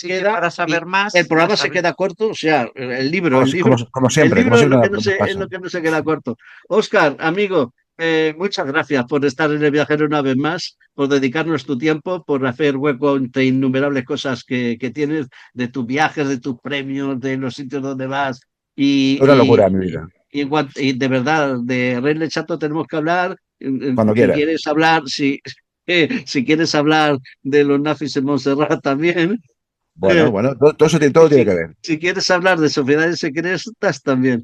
que queda. para saber más, El programa ya se sabes. queda corto, o sea, Como el siempre, libro es lo que nos es pasa. lo que no se queda corto. Óscar, amigo, muchas gracias por estar en El Viajero una vez más, por dedicarnos tu tiempo, por hacer hueco entre innumerables cosas que tienes, de tus viajes, de tus premios, de los sitios donde vas. Una locura Y, mi y, vida. y de verdad, de Rennes Chato tenemos que hablar. Cuando Si quieras. quieres hablar, si quieres hablar de los nazis en Montserrat también. Bueno, bueno, todo eso Y todo tiene que ver. si quieres hablar de sociedades secretas también.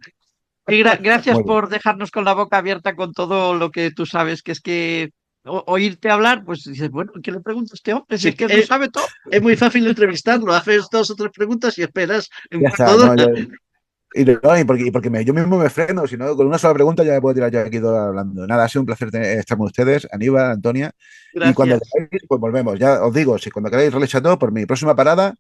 Y gracias Muy bien. por dejarnos con la boca abierta con todo lo que tú sabes, que es que oírte hablar, pues dices, bueno, ¿qué le pregunto a este hombre? Si Sí, es que lo sabe todo. es muy fácil entrevistarlo, haces 2 o 3 preguntas y esperas en Ya está, todo. no, y porque yo mismo me freno, si no, con una sola pregunta ya me puedo tirar yo aquí todo hablando. Nada, ha sido un placer estar con ustedes, Aníbal, Antonia, y cuando Gracias. queráis, pues volvemos. Ya os digo, si cuando queráis Relais Chateau, por mi próxima parada,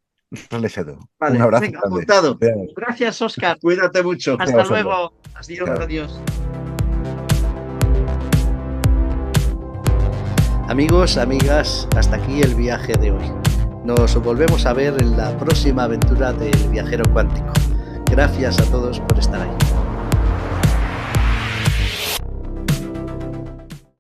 Relais Chateau. Un Vale, abrazo venga, grande. apuntado. Cuidaos. Gracias, Óscar. Cuídate mucho. Gracias a Hasta vosotros. luego. Adiós, Chao. adiós. Amigos, amigas, hasta aquí el viaje de hoy. Nos volvemos a ver en la próxima aventura del viajero cuántico. Gracias a todos por estar ahí.